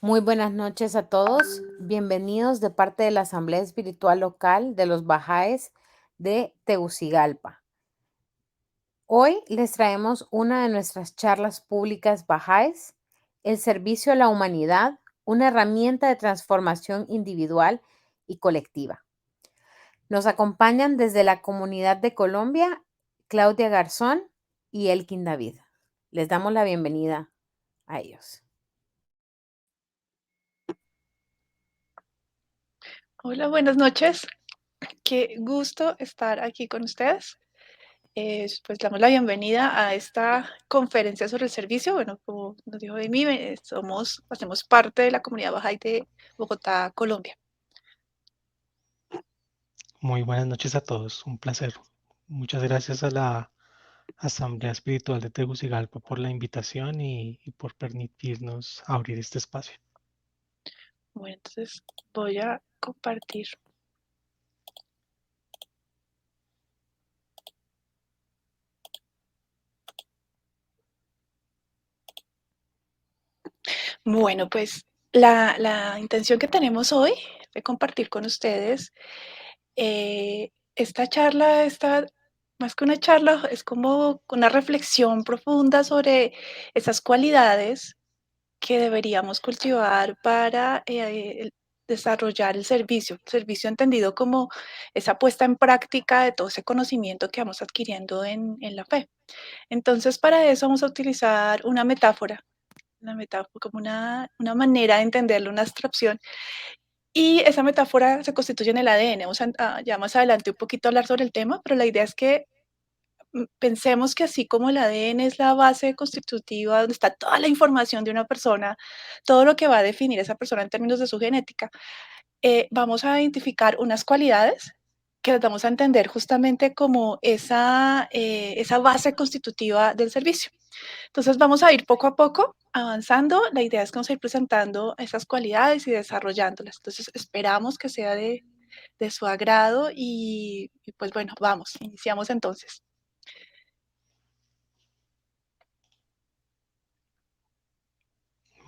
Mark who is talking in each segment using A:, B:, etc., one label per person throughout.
A: Muy buenas noches a todos. Bienvenidos de parte de la Asamblea Espiritual Local de los Bajáes de Tegucigalpa. Hoy les traemos una de nuestras charlas públicas Bajáes, el servicio a la humanidad, una herramienta de transformación individual y colectiva. Nos acompañan desde la Comunidad de Colombia, Claudia Garzón y Elkin David. Les damos la bienvenida a ellos.
B: Hola, buenas noches. Qué gusto estar aquí con ustedes. Pues damos la bienvenida a esta conferencia sobre el servicio. Bueno, como nos dijo Amy, hacemos parte de la comunidad Bahá'í de Bogotá, Colombia.
C: Muy buenas noches a todos, un placer. Muchas gracias a la Asamblea Espiritual de Tegucigalpa por la invitación y por permitirnos abrir este espacio.
B: Bueno, entonces voy a compartir. Bueno, pues la intención que tenemos hoy de compartir con ustedes esta charla, más que una charla, es como una reflexión profunda sobre esas cualidades que deberíamos cultivar para desarrollar el servicio entendido como esa puesta en práctica de todo ese conocimiento que vamos adquiriendo en la fe. Entonces, para eso vamos a utilizar una metáfora como una manera de entenderlo, una abstracción, y esa metáfora se constituye en el ADN. Vamos ya más adelante un poquito a hablar sobre el tema, pero la idea es que pensemos que así como el ADN es la base constitutiva donde está toda la información de una persona, todo lo que va a definir esa persona en términos de su genética, vamos a identificar unas cualidades que las vamos a entender justamente como esa base constitutiva del servicio. Entonces vamos a ir poco a poco avanzando. La idea es que vamos a ir presentando esas cualidades y desarrollándolas. Entonces esperamos que sea de su agrado y pues bueno, vamos, iniciamos entonces.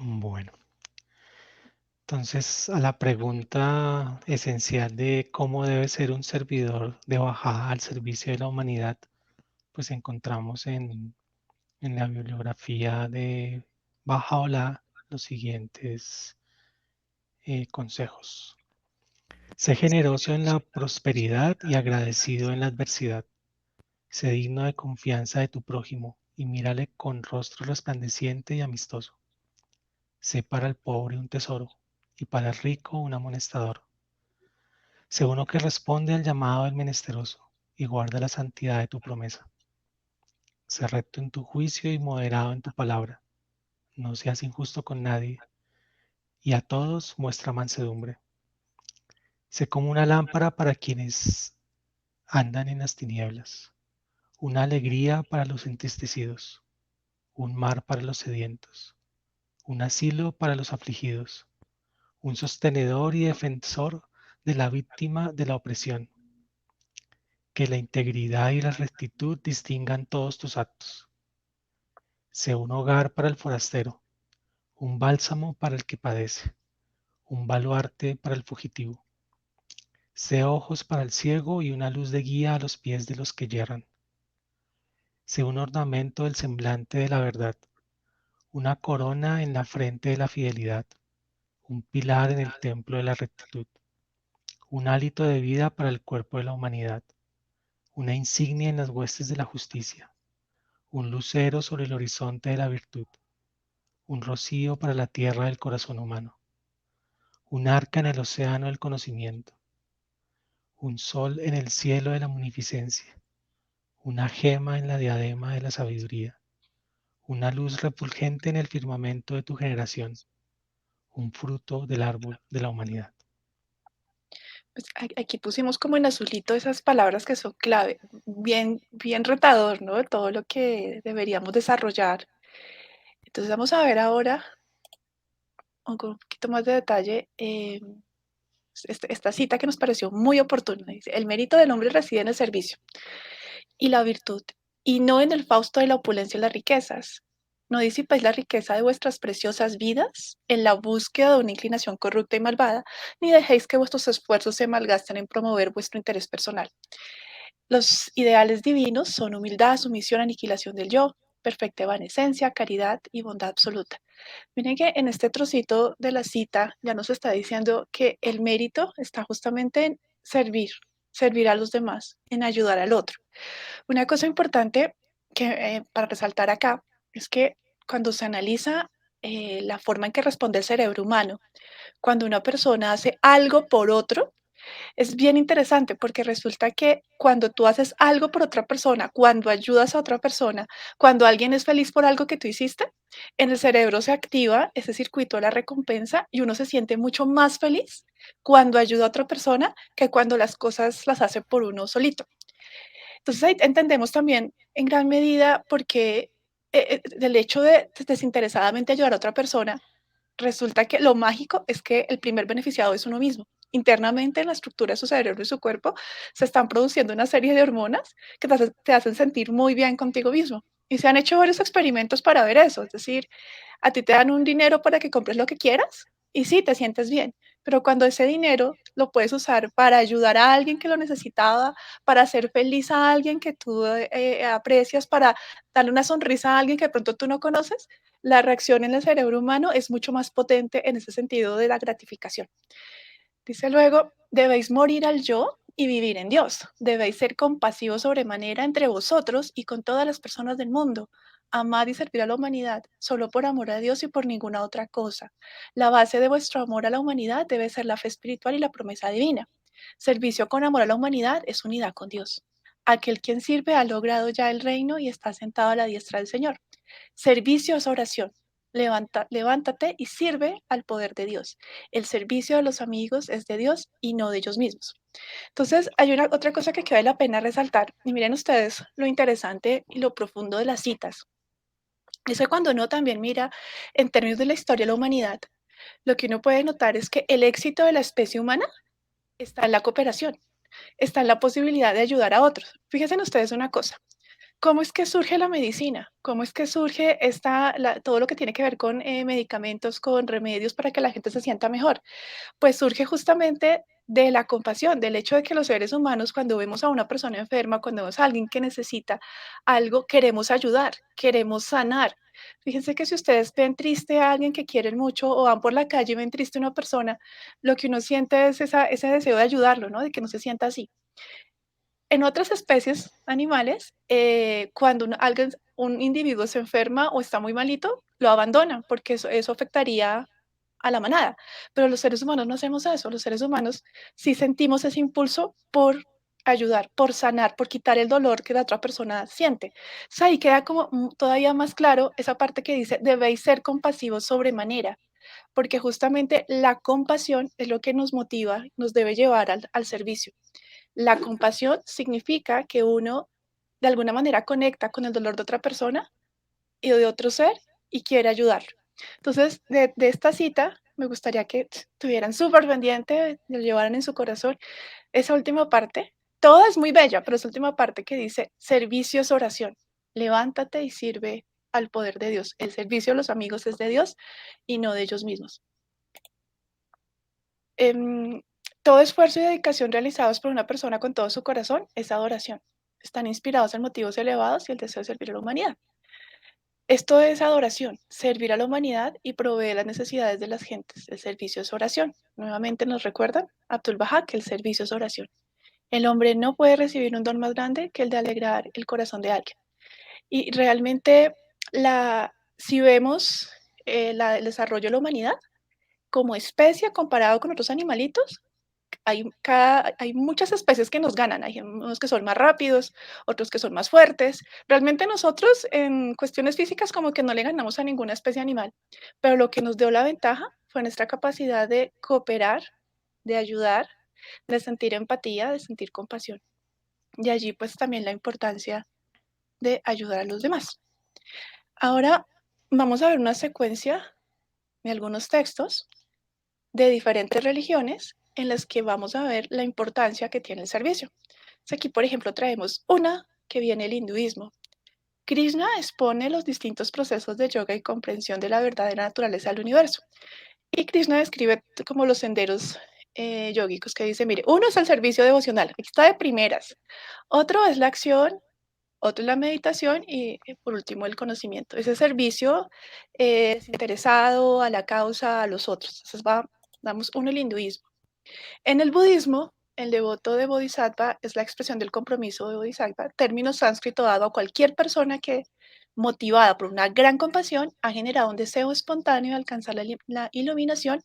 C: Bueno, entonces a la pregunta esencial de cómo debe ser un servidor de bajada al servicio de la humanidad, pues encontramos en la bibliografía de Bajaola los siguientes consejos. Sé generoso en la prosperidad y agradecido en la adversidad. Sé digno de confianza de tu prójimo y mírale con rostro resplandeciente y amistoso. Sé para el pobre un tesoro y para el rico un amonestador. Sé uno que responde al llamado del menesteroso y guarda la santidad de tu promesa. Sé recto en tu juicio y moderado en tu palabra. No seas injusto con nadie y a todos muestra mansedumbre. Sé como una lámpara para quienes andan en las tinieblas, una alegría para los entristecidos, un mar para los sedientos, un asilo para los afligidos, un sostenedor y defensor de la víctima de la opresión. Que la integridad y la rectitud distingan todos tus actos. Sé un hogar para el forastero, un bálsamo para el que padece, un baluarte para el fugitivo. Sé ojos para el ciego y una luz de guía a los pies de los que yerran. Sé un ornamento del semblante de la verdad, una corona en la frente de la fidelidad, un pilar en el templo de la rectitud, un hálito de vida para el cuerpo de la humanidad, una insignia en las huestes de la justicia, un lucero sobre el horizonte de la virtud, un rocío para la tierra del corazón humano, un arca en el océano del conocimiento, un sol en el cielo de la munificencia, una gema en la diadema de la sabiduría, una luz refulgente en el firmamento de tu generación, un fruto del árbol de la humanidad.
B: Pues aquí pusimos como en azulito esas palabras que son clave, bien retador, ¿no? Todo lo que deberíamos desarrollar. Entonces vamos a ver ahora con un poquito más de detalle esta cita que nos pareció muy oportuna. Dice, el mérito del hombre reside en el servicio y la virtud, y no en el fausto de la opulencia y las riquezas. No disipéis la riqueza de vuestras preciosas vidas en la búsqueda de una inclinación corrupta y malvada, ni dejéis que vuestros esfuerzos se malgasten en promover vuestro interés personal. Los ideales divinos son humildad, sumisión, aniquilación del yo, perfecta evanescencia, caridad y bondad absoluta. Miren que en este trocito de la cita ya nos está diciendo que el mérito está justamente en servir, servir a los demás, en ayudar al otro. Una cosa importante que para resaltar acá es que cuando se analiza la forma en que responde el cerebro humano, cuando una persona hace algo por otro, es bien interesante porque resulta que cuando tú haces algo por otra persona, cuando ayudas a otra persona, cuando alguien es feliz por algo que tú hiciste, en el cerebro se activa ese circuito de la recompensa y uno se siente mucho más feliz cuando ayuda a otra persona que cuando las cosas las hace por uno solito. Entonces ahí entendemos también en gran medida por qué del hecho de desinteresadamente ayudar a otra persona, resulta que lo mágico es que el primer beneficiado es uno mismo. Internamente en la estructura de su cerebro y su cuerpo se están produciendo una serie de hormonas que te hacen sentir muy bien contigo mismo. Y se han hecho varios experimentos para ver eso, es decir, a ti te dan un dinero para que compres lo que quieras y sí, te sientes bien, pero cuando ese dinero lo puedes usar para ayudar a alguien que lo necesitaba, para hacer feliz a alguien que tú aprecias, para darle una sonrisa a alguien que de pronto tú no conoces, la reacción en el cerebro humano es mucho más potente en ese sentido de la gratificación. Dice luego, debéis morir al yo y vivir en Dios. Debéis ser compasivos sobremanera entre vosotros y con todas las personas del mundo. Amar y servir a la humanidad, solo por amor a Dios y por ninguna otra cosa. La base de vuestro amor a la humanidad debe ser la fe espiritual y la promesa divina. Servicio con amor a la humanidad es unidad con Dios. Aquel quien sirve ha logrado ya el reino y está sentado a la diestra del Señor. Servicio es oración. Levántate y sirve al poder de Dios. El servicio de los amigos es de Dios y no de ellos mismos. Entonces, hay una otra cosa que vale la pena resaltar, y miren ustedes lo interesante y lo profundo de las citas. Es que cuando uno también mira en términos de la historia de la humanidad, lo que uno puede notar es que el éxito de la especie humana está en la cooperación, está en la posibilidad de ayudar a otros. Fíjense en ustedes una cosa. ¿Cómo es que surge la medicina? ¿Cómo es que surge todo lo que tiene que ver con medicamentos, con remedios para que la gente se sienta mejor? Pues surge justamente de la compasión, del hecho de que los seres humanos, cuando vemos a una persona enferma, cuando vemos a alguien que necesita algo, queremos ayudar, queremos sanar. Fíjense que si ustedes ven triste a alguien que quieren mucho o van por la calle y ven triste a una persona, lo que uno siente es ese deseo de ayudarlo, ¿no? De que no se sienta así. En otras especies animales, cuando un individuo se enferma o está muy malito, lo abandonan, porque eso afectaría a la manada. Pero los seres humanos no hacemos eso. Los seres humanos sí sentimos ese impulso por ayudar, por sanar, por quitar el dolor que la otra persona siente. O sea, ahí queda como todavía más claro esa parte que dice, debéis ser compasivos sobremanera, porque justamente la compasión es lo que nos motiva, nos debe llevar al servicio. La compasión significa que uno de alguna manera conecta con el dolor de otra persona y de otro ser y quiere ayudarlo. Entonces, de esta cita, me gustaría que tuvieran súper pendiente, lo llevaran en su corazón, esa última parte. Toda es muy bella, pero esa última parte que dice, servicio es oración. Levántate y sirve al poder de Dios. El servicio a los amigos es de Dios y no de ellos mismos. Em, Todo esfuerzo y dedicación realizados por una persona con todo su corazón es adoración. Están inspirados en motivos elevados y el deseo de servir a la humanidad. Esto es adoración, servir a la humanidad y proveer las necesidades de las gentes. El servicio es oración. Nuevamente nos recuerdan Abdul Baha que el servicio es oración. El hombre no puede recibir un don más grande que el de alegrar el corazón de alguien. Y realmente, si vemos el desarrollo de la humanidad como especie comparado con otros animalitos, hay muchas especies que nos ganan, hay unos que son más rápidos, otros que son más fuertes. Realmente nosotros en cuestiones físicas como que no le ganamos a ninguna especie animal, pero lo que nos dio la ventaja fue nuestra capacidad de cooperar, de ayudar, de sentir empatía, de sentir compasión. Y allí pues también la importancia de ayudar a los demás. Ahora vamos a ver una secuencia de algunos textos de diferentes religiones en las que vamos a ver la importancia que tiene el servicio. Aquí, por ejemplo, traemos una que viene del hinduismo, Krishna expone los distintos procesos de yoga y comprensión de la verdadera naturaleza del universo. Y Krishna describe como los senderos yógicos que dice, mire, uno es el servicio devocional, aquí está de primeras. Otro es la acción, otro es la meditación y por último el conocimiento. Ese servicio desinteresado a la causa, a los otros. Entonces damos uno el hinduismo. En el budismo, el devoto de Bodhisattva es la expresión del compromiso de Bodhisattva, término sánscrito dado a cualquier persona que, motivada por una gran compasión, ha generado un deseo espontáneo de alcanzar la iluminación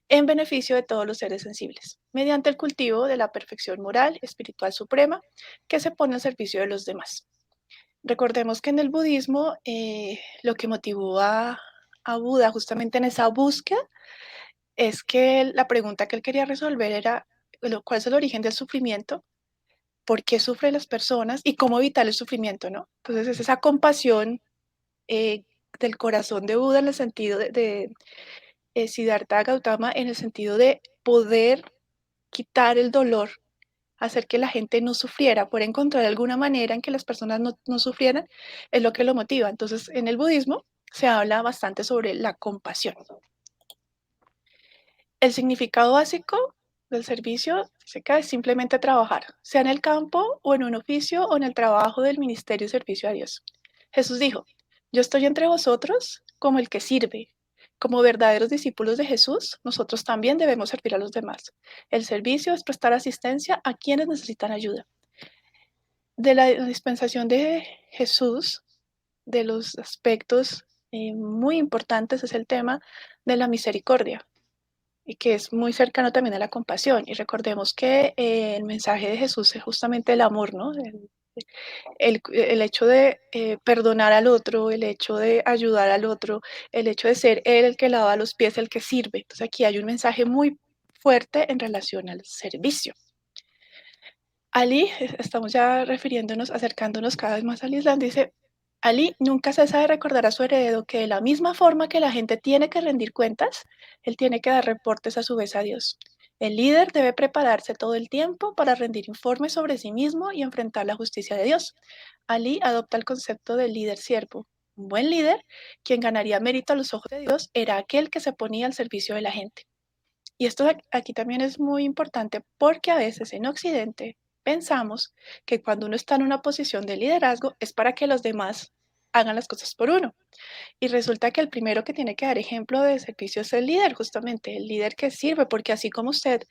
B: en beneficio de todos los seres sensibles, mediante el cultivo de la perfección moral, espiritual suprema, que se pone al servicio de los demás. Recordemos que en el budismo lo que motivó a Buda justamente en esa búsqueda es que la pregunta que él quería resolver era cuál es el origen del sufrimiento, por qué sufren las personas y cómo evitar el sufrimiento, ¿no? Entonces es esa compasión eh, del corazón de Buda en el sentido de Siddhartha Gautama, en el sentido de poder quitar el dolor, hacer que la gente no sufriera, poder encontrar alguna manera en que las personas no sufrieran, es lo que lo motiva. Entonces en el budismo se habla bastante sobre la compasión. El significado básico del servicio es simplemente trabajar, sea en el campo o en un oficio o en el trabajo del ministerio y servicio a Dios. Jesús dijo, yo estoy entre vosotros como el que sirve. Como verdaderos discípulos de Jesús, nosotros también debemos servir a los demás. El servicio es prestar asistencia a quienes necesitan ayuda. De la dispensación de Jesús, de los aspectos muy importantes es el tema de la misericordia y que es muy cercano también a la compasión. Y recordemos que el mensaje de Jesús es justamente el amor, ¿no? El hecho de perdonar al otro, el hecho de ayudar al otro, el hecho de ser él el que lava los pies, el que sirve. Entonces aquí hay un mensaje muy fuerte en relación al servicio. Ali, estamos ya refiriéndonos, acercándonos cada vez más al Islam, dice, Ali nunca cesa de recordar a su heredero que de la misma forma que la gente tiene que rendir cuentas, él tiene que dar reportes a su vez a Dios. El líder debe prepararse todo el tiempo para rendir informes sobre sí mismo y enfrentar la justicia de Dios. Ali adopta el concepto del líder siervo. Un buen líder, quien ganaría mérito a los ojos de Dios, era aquel que se ponía al servicio de la gente. Y esto aquí también es muy importante porque a veces en Occidente pensamos que cuando uno está en una posición de liderazgo es para que los demás hagan las cosas por uno. Y resulta que el primero que tiene que dar ejemplo de servicio es el líder, justamente, el líder que sirve, porque así como usted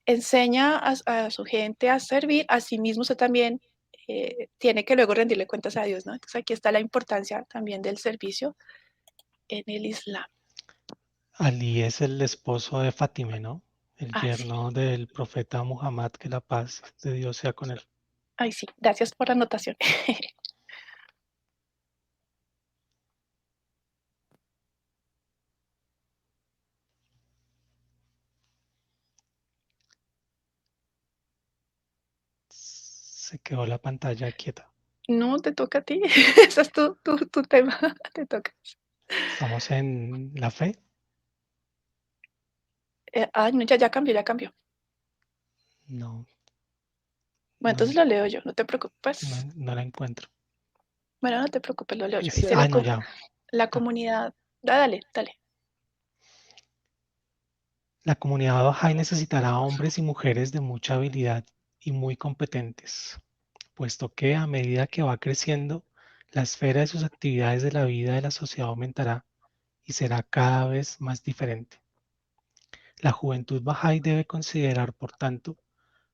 B: enseña a su gente a servir, a sí mismo usted también tiene que luego rendirle cuentas a Dios, ¿no? Entonces aquí está la importancia también del servicio en el Islam.
C: Ali es el esposo de Fátima, ¿no? El
B: Así.
C: yerno del profeta Muhammad, que la paz de Dios sea con él.
B: Ay, sí, gracias por la anotación.
C: Se quedó la pantalla quieta.
B: No, te toca a ti. Ese es tu tema. Te toca.
C: Estamos en la fe.
B: No, ya cambió, ya cambió.
C: No,
B: Bueno,
C: no,
B: entonces lo leo yo, no te preocupes.
C: no la encuentro.
B: Bueno, no te preocupes, lo leo yo.
C: Dice,
B: Dice
C: no, ya.
B: la
C: Ah,
B: comunidad. Dale.
C: la comunidad Bahá'í necesitará hombres y mujeres de mucha habilidad y muy competentes, puesto que a medida que va creciendo, la esfera de sus actividades de la vida de la sociedad aumentará y será cada vez más diferente. La juventud Bahá'í debe considerar, por tanto,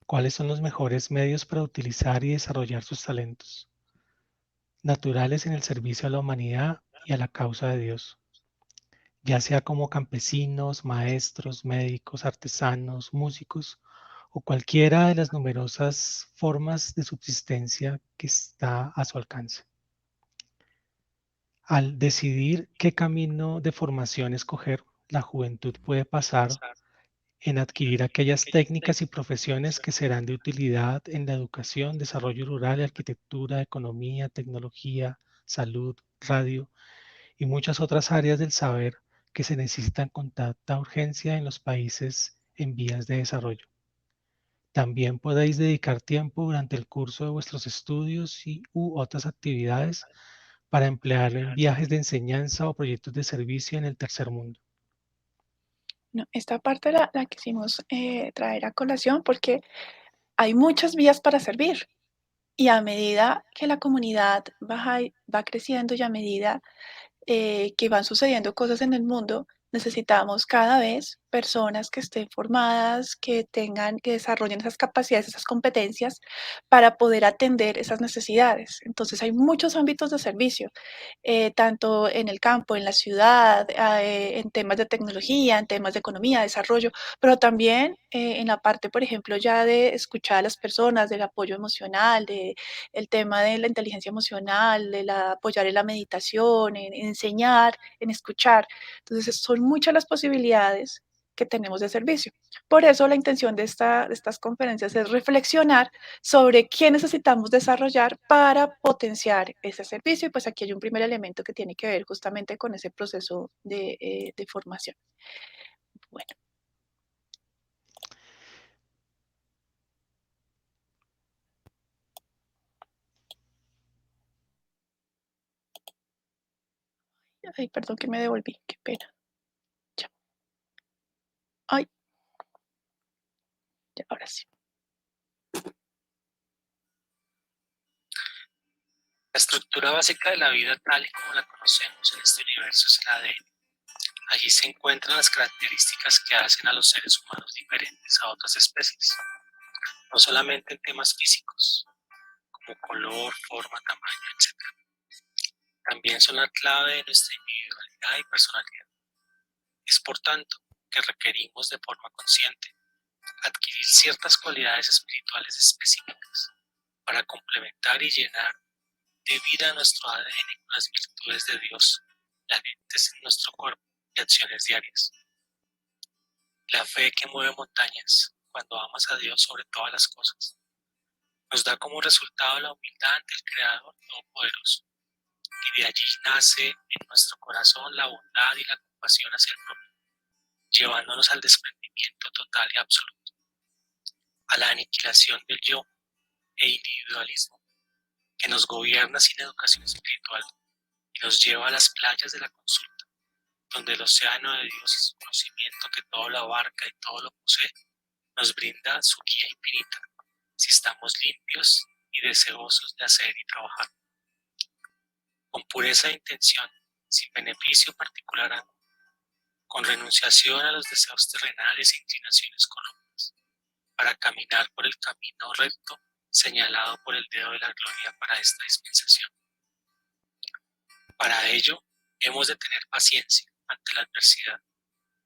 C: cuáles son los mejores medios para utilizar y desarrollar sus talentos naturales en el servicio a la humanidad y a la causa de Dios, ya sea como campesinos, maestros, médicos, artesanos, músicos o cualquiera de las numerosas formas de subsistencia que está a su alcance. Al decidir qué camino de formación escoger, la juventud puede pasar en adquirir aquellas técnicas y profesiones que serán de utilidad en la educación, desarrollo rural, arquitectura, economía, tecnología, salud, radio y muchas otras áreas del saber que se necesitan con tanta urgencia en los países en vías de desarrollo. También podéis dedicar tiempo durante el curso de vuestros estudios u otras actividades para emplearlo en viajes de enseñanza o proyectos de servicio en el tercer mundo?
B: No, esta parte la quisimos traer a colación porque hay muchas vías para servir y a medida que la comunidad va creciendo y a medida que van sucediendo cosas en el mundo, necesitamos cada vez personas que estén formadas, que desarrollen esas capacidades, esas competencias para poder atender esas necesidades. Entonces hay muchos ámbitos de servicio, tanto en el campo, en la ciudad, en temas de tecnología, en temas de economía, desarrollo, pero también en la parte, por ejemplo, ya de escuchar a las personas, del apoyo emocional, el tema de la inteligencia emocional, apoyar en la meditación, en enseñar, en escuchar. Entonces, son muchas las posibilidades que tenemos de servicio. Por eso la intención de estas conferencias es reflexionar sobre qué necesitamos desarrollar para potenciar ese servicio. Y pues aquí hay un primer elemento que tiene que ver justamente con ese proceso de formación. Bueno. Ay, perdón que me devolví, qué pena. Ya. Ay. Ya, ahora sí.
D: La estructura básica de la vida tal y como la conocemos en este universo es el ADN. Allí se encuentran las características que hacen a los seres humanos diferentes a otras especies, no solamente en temas físicos, como color, forma, tamaño, etc. También son la clave de nuestra individualidad y personalidad. Es por tanto que requerimos de forma consciente adquirir ciertas cualidades espirituales específicas para complementar y llenar de vida a nuestro ADN con las virtudes de Dios latentes en nuestro cuerpo y acciones diarias. La fe que mueve montañas cuando amas a Dios sobre todas las cosas nos da como resultado la humildad ante el Creador Todopoderoso, y de allí nace en nuestro corazón la bondad y la compasión hacia el prójimo, llevándonos al desprendimiento total y absoluto, a la aniquilación del yo e individualismo que nos gobierna sin educación espiritual y nos lleva a las playas de la consulta, donde el océano de Dios y su conocimiento que todo lo abarca y todo lo posee, nos brinda su guía infinita, si estamos limpios y deseosos de hacer y trabajar. Con pureza de intención, sin beneficio particular alguno, con renunciación a los deseos terrenales e inclinaciones corruptas, para caminar por el camino recto señalado por el dedo de la gloria para esta dispensación. Para ello, hemos de tener paciencia ante la adversidad,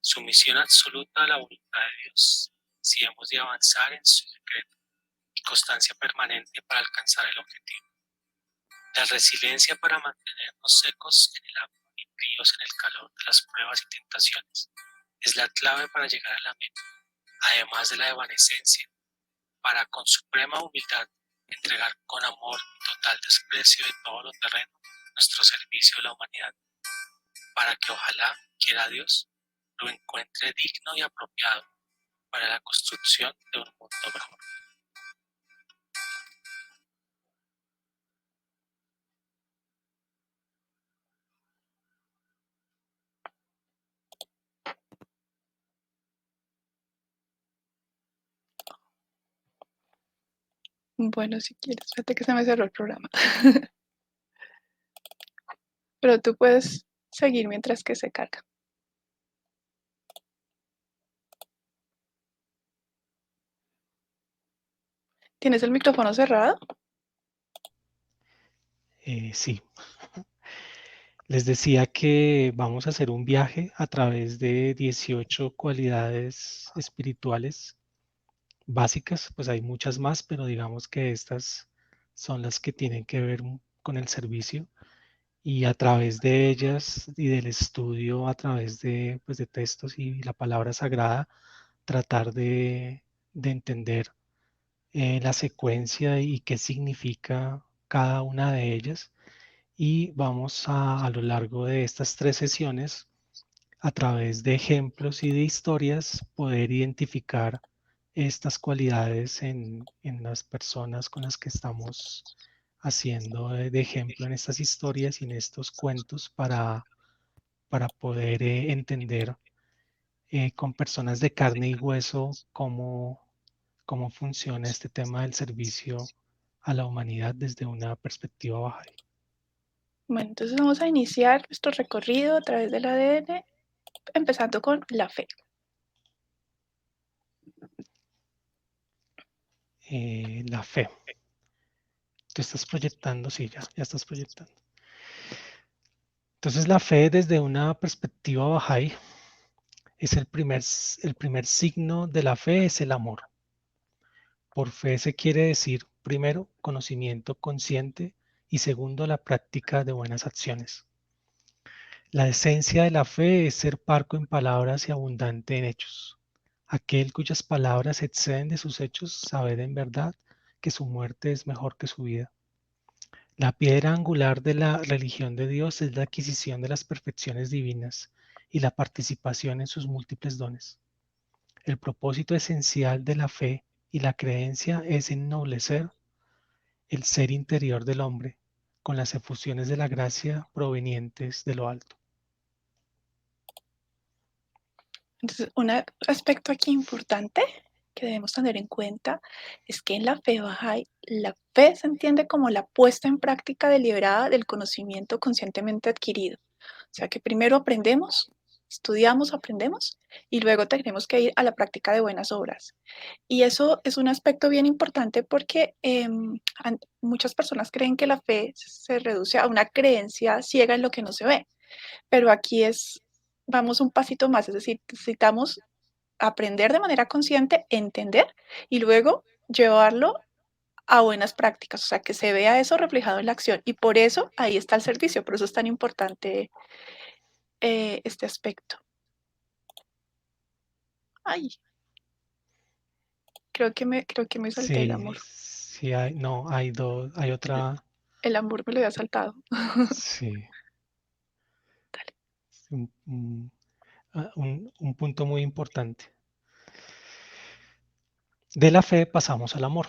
D: sumisión absoluta a la voluntad de Dios, si hemos de avanzar en su decreto, y constancia permanente para alcanzar el objetivo. La resiliencia para mantenernos secos en el agua y fríos en el calor de las pruebas y tentaciones es la clave para llegar a la meta, además de la evanescencia, para con suprema humildad entregar con amor y total desprecio de todo lo terreno nuestro servicio a la humanidad, para que ojalá, quiera Dios, lo encuentre digno y apropiado para la construcción de un mundo mejor.
B: Bueno, si quieres, fíjate que se me cerró el programa. Pero tú puedes seguir mientras que se carga. ¿Tienes el micrófono cerrado?
C: Sí. Les decía que vamos a hacer un viaje a través de 18 cualidades espirituales básicas, pues hay muchas más, pero digamos que estas son las que tienen que ver con el servicio, y a través de ellas y del estudio a través de, pues, de textos y la palabra sagrada, tratar de entender la secuencia y qué significa cada una de ellas. Y vamos a lo largo de estas 3 sesiones, a través de ejemplos y de historias, poder identificar estas cualidades en las personas con las que estamos haciendo de ejemplo en estas historias y en estos cuentos para poder entender con personas de carne y hueso cómo funciona este tema del servicio a la humanidad desde una perspectiva bahá'í.
B: Bueno, entonces vamos a iniciar nuestro recorrido a través del ADN, empezando con la fe.
C: La fe. Tú estás proyectando, sí, ya estás proyectando. Entonces la fe desde una perspectiva bahá'í es el primer signo de la fe, es el amor. Por fe se quiere decir, primero, conocimiento consciente y segundo, la práctica de buenas acciones. La esencia de la fe es ser parco en palabras y abundante en hechos. Aquel cuyas palabras exceden de sus hechos sabe en verdad que su muerte es mejor que su vida. La piedra angular de la religión de Dios es la adquisición de las perfecciones divinas y la participación en sus múltiples dones. El propósito esencial de la fe y la creencia es ennoblecer el ser interior del hombre con las efusiones de la gracia provenientes de lo alto.
B: Entonces, un aspecto aquí importante que debemos tener en cuenta es que en la fe Bahá'í, la fe se entiende como la puesta en práctica deliberada del conocimiento conscientemente adquirido. O sea que primero aprendemos, estudiamos, aprendemos y luego tenemos que ir a la práctica de buenas obras. Y eso es un aspecto bien importante porque muchas personas creen que la fe se reduce a una creencia ciega en lo que no se ve, pero aquí vamos un pasito más, es decir, necesitamos aprender de manera consciente, entender y luego llevarlo a buenas prácticas, o sea, que se vea eso reflejado en la acción. Y por eso ahí está el servicio, por eso es tan importante este aspecto. Ay, creo que me salté el amor.
C: Sí, hay dos, hay otra,
B: El amor me lo había saltado.
C: sí,
B: Dale.
C: un punto muy importante. De la fe pasamos al amor.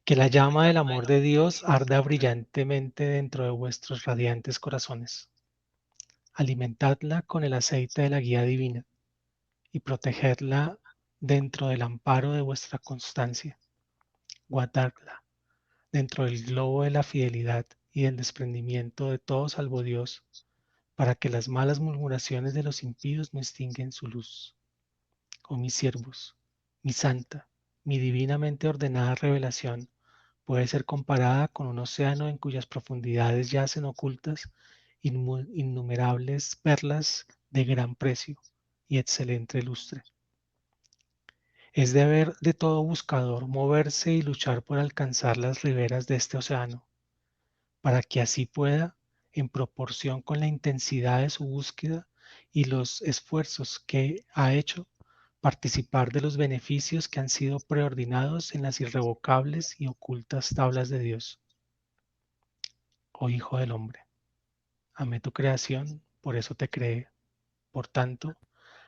C: Que la llama del amor de Dios arda brillantemente dentro de vuestros radiantes corazones. Alimentadla con el aceite de la guía divina y protegedla dentro del amparo de vuestra constancia. Guardadla dentro del globo de la fidelidad y del desprendimiento de todo salvo Dios, para que las malas murmuraciones de los impíos no extinguen su luz. Oh mis siervos, mi santa, mi divinamente ordenada revelación, puede ser comparada con un océano en cuyas profundidades yacen ocultas innumerables perlas de gran precio y excelente lustre. Es deber de todo buscador moverse y luchar por alcanzar las riberas de este océano, para que así pueda, en proporción con la intensidad de su búsqueda y los esfuerzos que ha hecho, participar de los beneficios que han sido preordinados en las irrevocables y ocultas tablas de Dios. Oh Hijo del Hombre, amé tu creación, por eso te creé. Por tanto,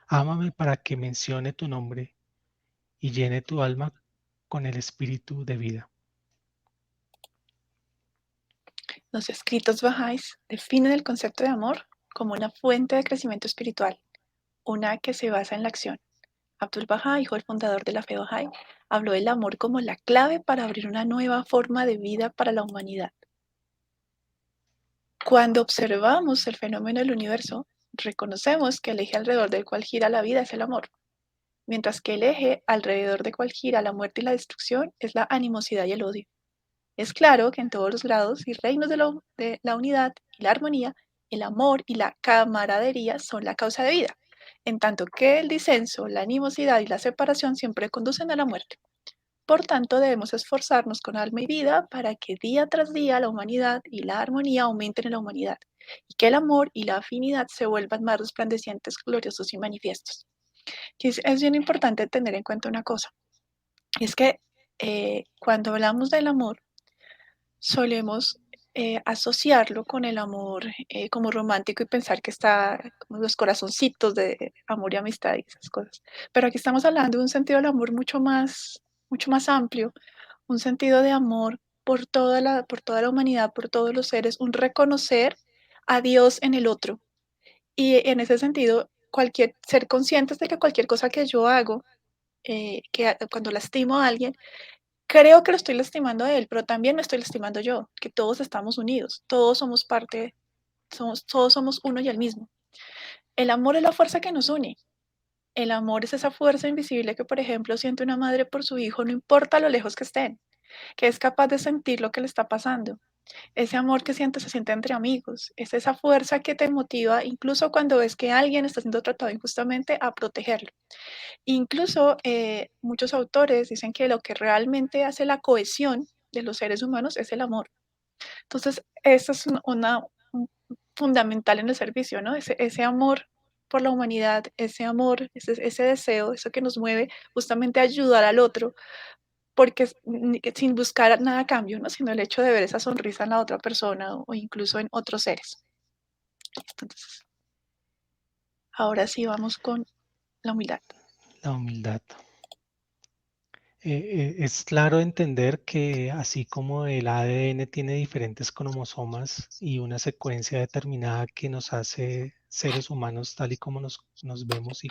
C: ámame para que mencione tu nombre y llene tu alma con el espíritu de vida.
B: Los escritos Bahá'ís definen el concepto de amor como una fuente de crecimiento espiritual, una que se basa en la acción. Abdul Bahá, hijo del fundador de la fe Bahá'í, habló del amor como la clave para abrir una nueva forma de vida para la humanidad. Cuando observamos el fenómeno del universo, reconocemos que el eje alrededor del cual gira la vida es el amor, mientras que el eje alrededor del cual gira la muerte y la destrucción es la animosidad y el odio. Es claro que en todos los grados y reinos de la unidad y la armonía, el amor y la camaradería son la causa de vida, en tanto que el disenso, la animosidad y la separación siempre conducen a la muerte. Por tanto, debemos esforzarnos con alma y vida para que día tras día la humanidad y la armonía aumenten en la humanidad y que el amor y la afinidad se vuelvan más resplandecientes, gloriosos y manifiestos. Es bien importante tener en cuenta una cosa, es que cuando hablamos del amor, solemos asociarlo con el amor como romántico y pensar que está como los corazoncitos de amor y amistad y esas cosas. Pero aquí estamos hablando de un sentido del amor mucho más amplio, un sentido de amor por toda la humanidad, por todos los seres, un reconocer a Dios en el otro. Y en ese sentido, ser conscientes de que cualquier cosa que yo hago, cuando lastimo a alguien, creo que lo estoy lastimando a él, pero también me estoy lastimando yo, que todos estamos unidos, todos somos parte, todos somos uno y el mismo. El amor es la fuerza que nos une. El amor es esa fuerza invisible que, por ejemplo, siente una madre por su hijo, no importa lo lejos que estén, que es capaz de sentir lo que le está pasando. Ese amor que sientes se siente entre amigos. Es esa fuerza que te motiva, incluso cuando ves que alguien está siendo tratado injustamente, a protegerlo. Incluso muchos autores dicen que lo que realmente hace la cohesión de los seres humanos es el amor. Entonces, eso es un fundamental en el servicio, ¿no? Ese amor por la humanidad, ese amor, ese deseo, eso que nos mueve justamente a ayudar al otro, porque sin buscar nada a cambio, ¿no? Sino el hecho de ver esa sonrisa en la otra persona o incluso en otros seres. Entonces, ahora sí vamos con la humildad.
C: La humildad. Es claro entender que así como el ADN tiene diferentes cromosomas y una secuencia determinada que nos hace seres humanos tal y como nos vemos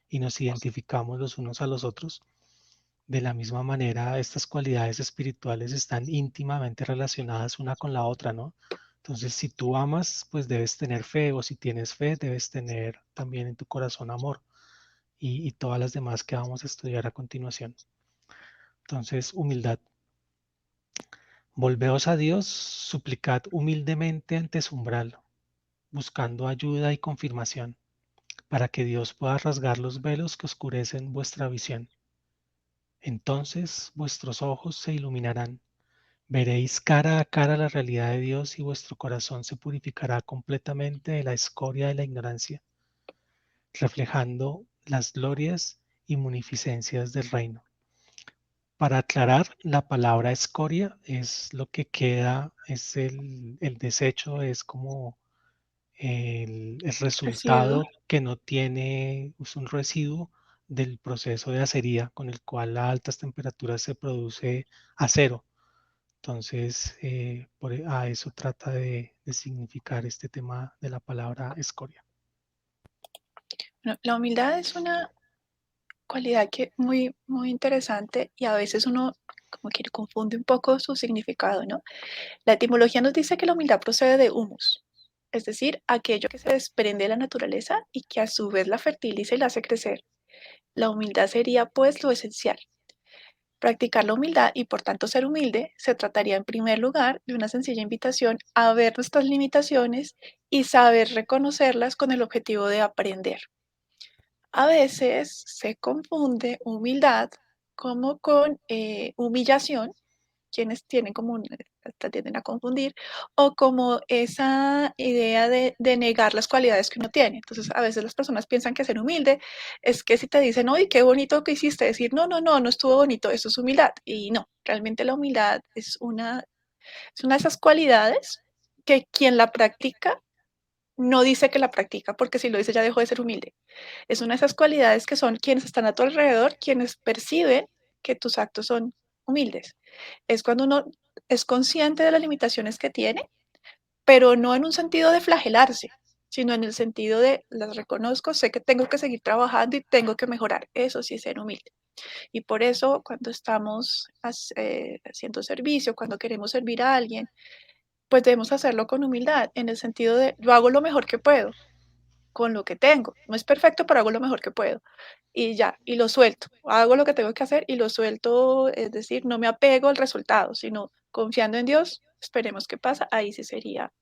C: y nos identificamos los unos a los otros, de la misma manera estas cualidades espirituales están íntimamente relacionadas una con la otra, ¿no? Entonces, si tú amas, pues debes tener fe, o si tienes fe, debes tener también en tu corazón amor y todas las demás que vamos a estudiar a continuación. Entonces, humildad. Volveos a Dios, suplicad humildemente ante su umbral, buscando ayuda y confirmación, para que Dios pueda rasgar los velos que oscurecen vuestra visión. Entonces vuestros ojos se iluminarán, veréis cara a cara la realidad de Dios y vuestro corazón se purificará completamente de la escoria de la ignorancia, reflejando las glorias y munificencias del reino. Para aclarar, la palabra escoria es lo que queda, es el desecho, es como el
B: Residuo.
C: resultado que no tiene, es un residuo del proceso de acería con el cual a altas temperaturas se produce acero. Entonces, a eso trata de significar este tema de la palabra escoria.
B: Bueno, la humildad es una cualidad que muy, muy interesante y a veces uno como que confunde un poco su significado, ¿no? La etimología nos dice que la humildad procede de humus, es decir, aquello que se desprende de la naturaleza y que a su vez la fertiliza y la hace crecer. La humildad sería pues lo esencial. Practicar la humildad y por tanto ser humilde se trataría en primer lugar de una sencilla invitación a ver nuestras limitaciones y saber reconocerlas con el objetivo de aprender. A veces se confunde humildad como con humillación, quienes tienen como hasta tienden a confundir, o como esa idea de negar las cualidades que uno tiene. Entonces, a veces las personas piensan que ser humilde es que si te dicen, oye, qué bonito que hiciste, decir, no, no, no, no estuvo bonito, eso es humildad. Y no, realmente la humildad es una de esas cualidades que quien la practica no dice que la practica, porque si lo dice ya dejó de ser humilde. Es una de esas cualidades que son quienes están a tu alrededor, quienes perciben que tus actos son humildes. Es cuando uno es consciente de las limitaciones que tiene, pero no en un sentido de flagelarse, sino en el sentido de las reconozco, sé que tengo que seguir trabajando y tengo que mejorar. Eso sí es ser humilde. Y por eso cuando estamos haciendo servicio, cuando queremos servir a alguien, pues debemos hacerlo con humildad, en el sentido de yo hago lo mejor que puedo con lo que tengo. No es perfecto, pero hago lo mejor que puedo. Y ya, y lo suelto. Hago lo que tengo que hacer y lo suelto, es decir, no me apego al resultado, sino confiando en Dios, esperemos qué pasa. Ahí sí sería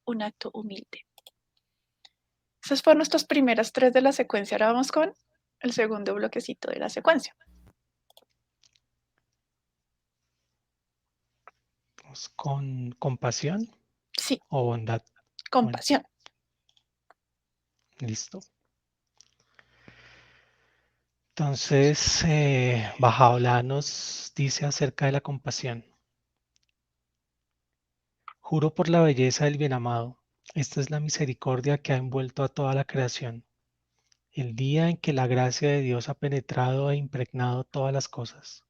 B: un acto humilde. Esas fueron nuestras primeras 3 de la secuencia. Ahora vamos con el segundo bloquecito de la secuencia.
C: Pues, con compasión
B: Sí,
C: o bondad. Bueno,
B: compasión.
C: listo. Entonces, Bahá'u'lláh nos dice acerca de la compasión. Juro por la belleza del bienamado, esta es la misericordia que ha envuelto a toda la creación, el día en que la gracia de Dios ha penetrado e impregnado todas las cosas.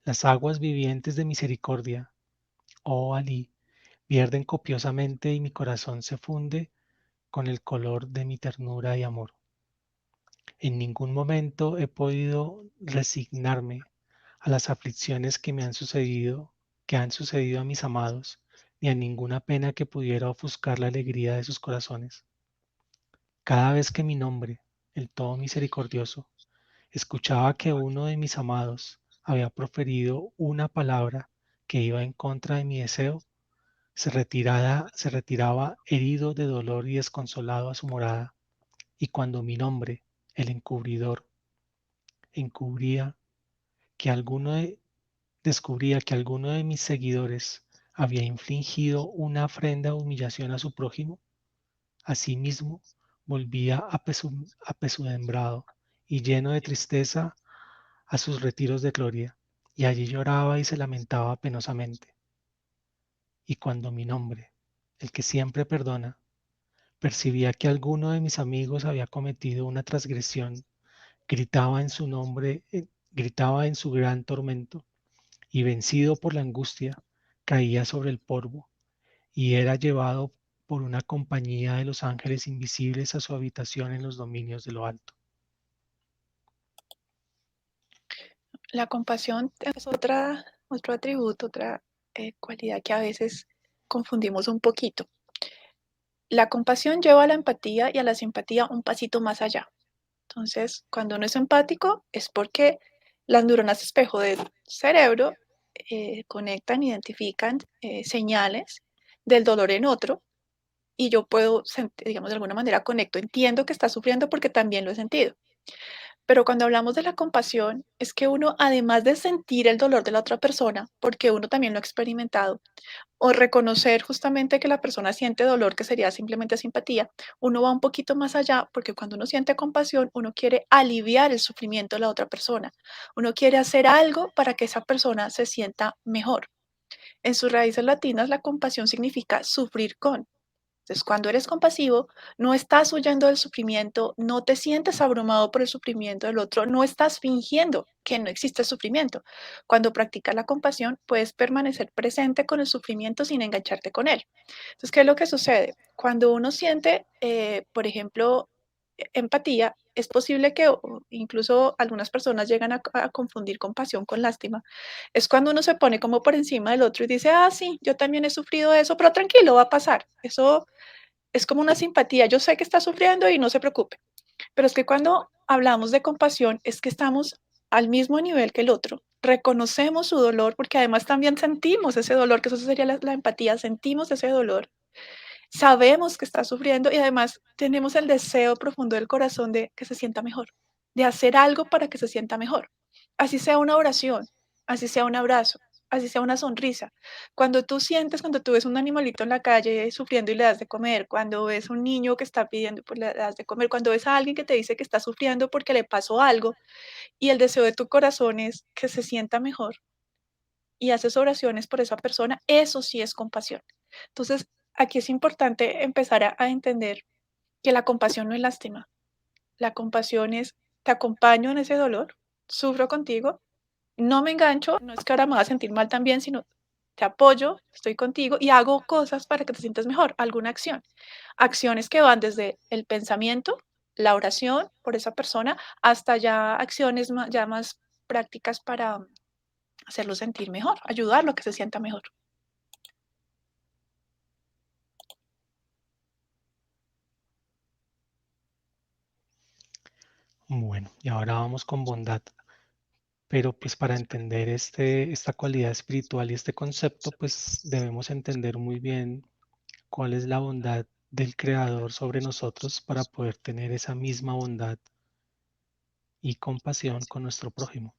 C: Las aguas vivientes de misericordia, oh Alí, vierten copiosamente y mi corazón se funde con el color de mi ternura y amor. En ningún momento he podido resignarme a las aflicciones que han sucedido a mis amados, ni a ninguna pena que pudiera ofuscar la alegría de sus corazones. Cada vez que mi nombre, el Todo Misericordioso, escuchaba que uno de mis amados había proferido una palabra que iba en contra de mi deseo, se retiraba herido de dolor y desconsolado a su morada, y cuando mi nombre, el encubridor, encubría que descubría que alguno de mis seguidores había infligido una afrenta o humillación a su prójimo, asimismo volvía apesadumbrado y lleno de tristeza a sus retiros de gloria, y allí lloraba y se lamentaba penosamente. Y cuando mi nombre, el que siempre perdona, percibía que alguno de mis amigos había cometido una transgresión, gritaba en su nombre, gritaba en su gran tormento, y vencido por la angustia, caía sobre el polvo, y era llevado por una compañía de los ángeles invisibles a su habitación en los dominios de lo alto.
B: La compasión es otro atributo, otra cualidad que a veces confundimos un poquito. La compasión lleva a la empatía y a la simpatía un pasito más allá. Entonces, cuando uno es empático es porque las neuronas espejo del cerebro conectan, identifican señales del dolor en otro y yo puedo, digamos, de alguna manera conecto, entiendo que está sufriendo porque también lo he sentido. Pero cuando hablamos de la compasión, es que uno, además de sentir el dolor de la otra persona, porque uno también lo ha experimentado, o reconocer justamente que la persona siente dolor, que sería simplemente simpatía, uno va un poquito más allá, porque cuando uno siente compasión, uno quiere aliviar el sufrimiento de la otra persona. Uno quiere hacer algo para que esa persona se sienta mejor. En sus raíces latinas, la compasión significa sufrir con. Entonces, cuando eres compasivo, no estás huyendo del sufrimiento, no te sientes abrumado por el sufrimiento del otro, no estás fingiendo que no existe el sufrimiento. Cuando practicas la compasión, puedes permanecer presente con el sufrimiento sin engancharte con él. Entonces, ¿qué es lo que sucede? Cuando uno siente, por ejemplo, empatía, es posible que incluso algunas personas llegan a confundir compasión con lástima. Es cuando uno se pone como por encima del otro y dice, ah, sí, yo también he sufrido eso, pero tranquilo, va a pasar. Eso es como una simpatía. Yo sé que está sufriendo y no se preocupe. Pero es que cuando hablamos de compasión es que estamos al mismo nivel que el otro. Reconocemos su dolor porque además también sentimos ese dolor, que eso sería la empatía, sentimos ese dolor. Sabemos que está sufriendo y además tenemos el deseo profundo del corazón de que se sienta mejor, de hacer algo para que se sienta mejor. Así sea una oración, así sea un abrazo, así sea una sonrisa. Cuando tú ves un animalito en la calle sufriendo y le das de comer, cuando ves un niño que está pidiendo, pues le das de comer, cuando ves a alguien que te dice que está sufriendo porque le pasó algo y el deseo de tu corazón es que se sienta mejor y haces oraciones por esa persona, eso sí es compasión. Entonces, aquí es importante empezar a entender que la compasión no es lástima. La compasión es, te acompaño en ese dolor, sufro contigo, no me engancho, no es que ahora me voy a sentir mal también, sino te apoyo, estoy contigo y hago cosas para que te sientas mejor, alguna acción. Acciones que van desde el pensamiento, la oración por esa persona, hasta ya acciones ya más prácticas para hacerlo sentir mejor, ayudarlo a que se sienta mejor.
C: Bueno, y ahora vamos con bondad. Pero pues para entender esta cualidad espiritual y este concepto, pues debemos entender muy bien cuál es la bondad del Creador sobre nosotros para poder tener esa misma bondad y compasión con nuestro prójimo.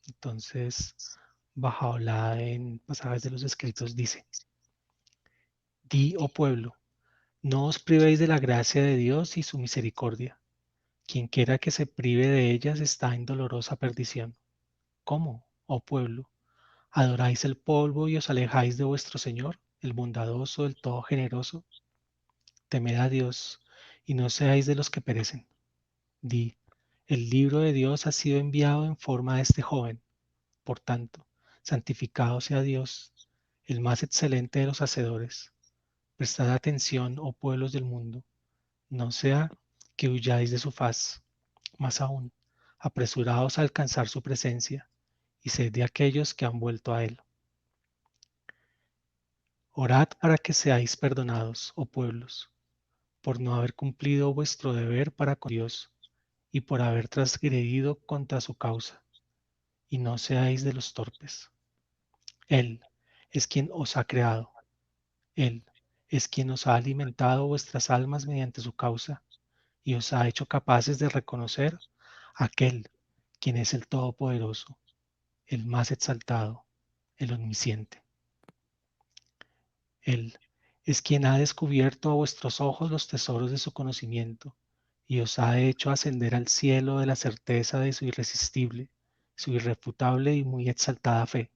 C: Entonces, Bajaola en pasajes de los escritos dice, Di, oh pueblo, no os privéis de la gracia de Dios y su misericordia. Quien quiera que se prive de ellas está en dolorosa perdición. ¿Cómo, oh pueblo? ¿Adoráis el polvo y os alejáis de vuestro Señor, el bondadoso, el todo generoso? Temed a Dios y no seáis de los que perecen. Di, el libro de Dios ha sido enviado en forma de este joven. Por tanto, Santificado sea Dios, el más excelente de los hacedores. Prestad atención, oh pueblos del mundo, no sea que huyáis de su faz. Más aún, apresuraos a alcanzar su presencia, y sed de aquellos que han vuelto a él. Orad para que seáis perdonados, oh pueblos, por no haber cumplido vuestro deber para con Dios, y por haber transgredido contra su causa, y no seáis de los torpes. Él es quien os ha creado, Él es quien os ha alimentado vuestras almas mediante su causa, y os ha hecho capaces de reconocer a aquel quien es el Todopoderoso, el más exaltado, el omnisciente. Él es quien ha descubierto a vuestros ojos los tesoros de su conocimiento y os ha hecho ascender al cielo de la certeza de su irresistible, su irrefutable y muy exaltada fe.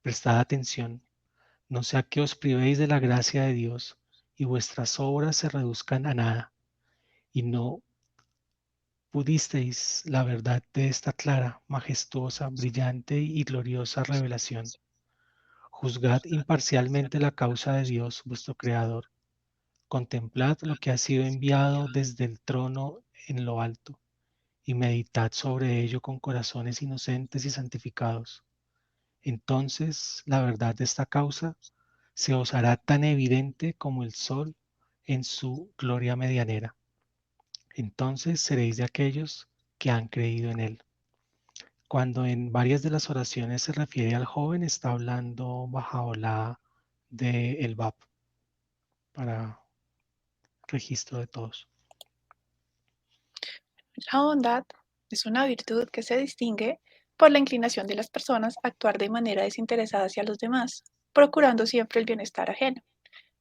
C: Prestad atención, no sea que os privéis de la gracia de Dios y vuestras obras se reduzcan a nada, y no pudisteis la verdad de esta clara, majestuosa, brillante y gloriosa revelación. Juzgad imparcialmente la causa de Dios, vuestro Creador. Contemplad lo que ha sido enviado desde el trono en lo alto, y meditad sobre ello con corazones inocentes y santificados. Entonces la verdad de esta causa se os hará tan evidente como el sol en su gloria medianera. Entonces seréis de aquellos que han creído en él. Cuando en varias de las oraciones se refiere al joven, está hablando Bajaola de el Bab, para registro de todos.
B: La bondad es una virtud que se distingue por la inclinación de las personas a actuar de manera desinteresada hacia los demás, procurando siempre el bienestar ajeno.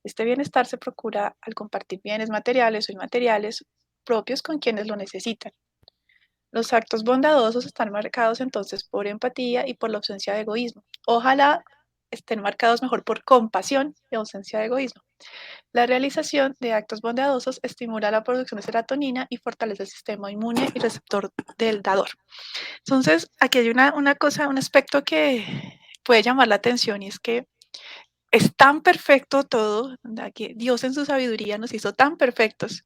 B: Este bienestar se procura al compartir bienes materiales o inmateriales propios con quienes lo necesitan. Los actos bondadosos están marcados entonces por empatía y por la ausencia de egoísmo. Ojalá estén marcados mejor por compasión y ausencia de egoísmo. La realización de actos bondadosos estimula la producción de serotonina y fortalece el sistema inmune y receptor del dador. Entonces, aquí hay una cosa, un aspecto que puede llamar la atención y es que es tan perfecto todo, ¿verdad? Que Dios en su sabiduría nos hizo tan perfectos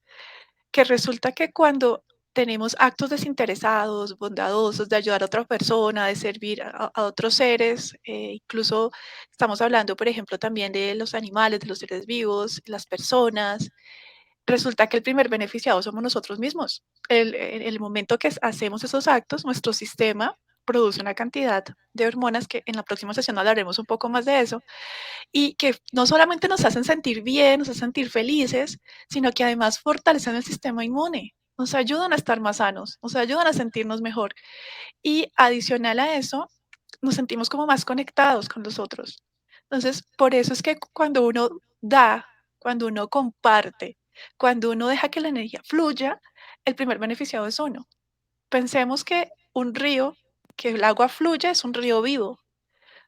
B: que resulta que cuando tenemos actos desinteresados, bondadosos, de ayudar a otra persona, de servir a otros seres, incluso estamos hablando, por ejemplo, también de los animales, de los seres vivos, las personas, resulta que el primer beneficiado somos nosotros mismos. En el momento que hacemos esos actos, nuestro sistema produce una cantidad de hormonas que en la próxima sesión hablaremos un poco más de eso, y que no solamente nos hacen sentir bien, nos hacen sentir felices, sino que además fortalecen el sistema inmune, nos ayudan a estar más sanos, nos ayudan a sentirnos mejor. Y adicional a eso, nos sentimos como más conectados con los otros. Entonces, por eso es que cuando uno da, cuando uno comparte, cuando uno deja que la energía fluya, el primer beneficiado es uno. Pensemos que un río, que el agua fluye, es un río vivo.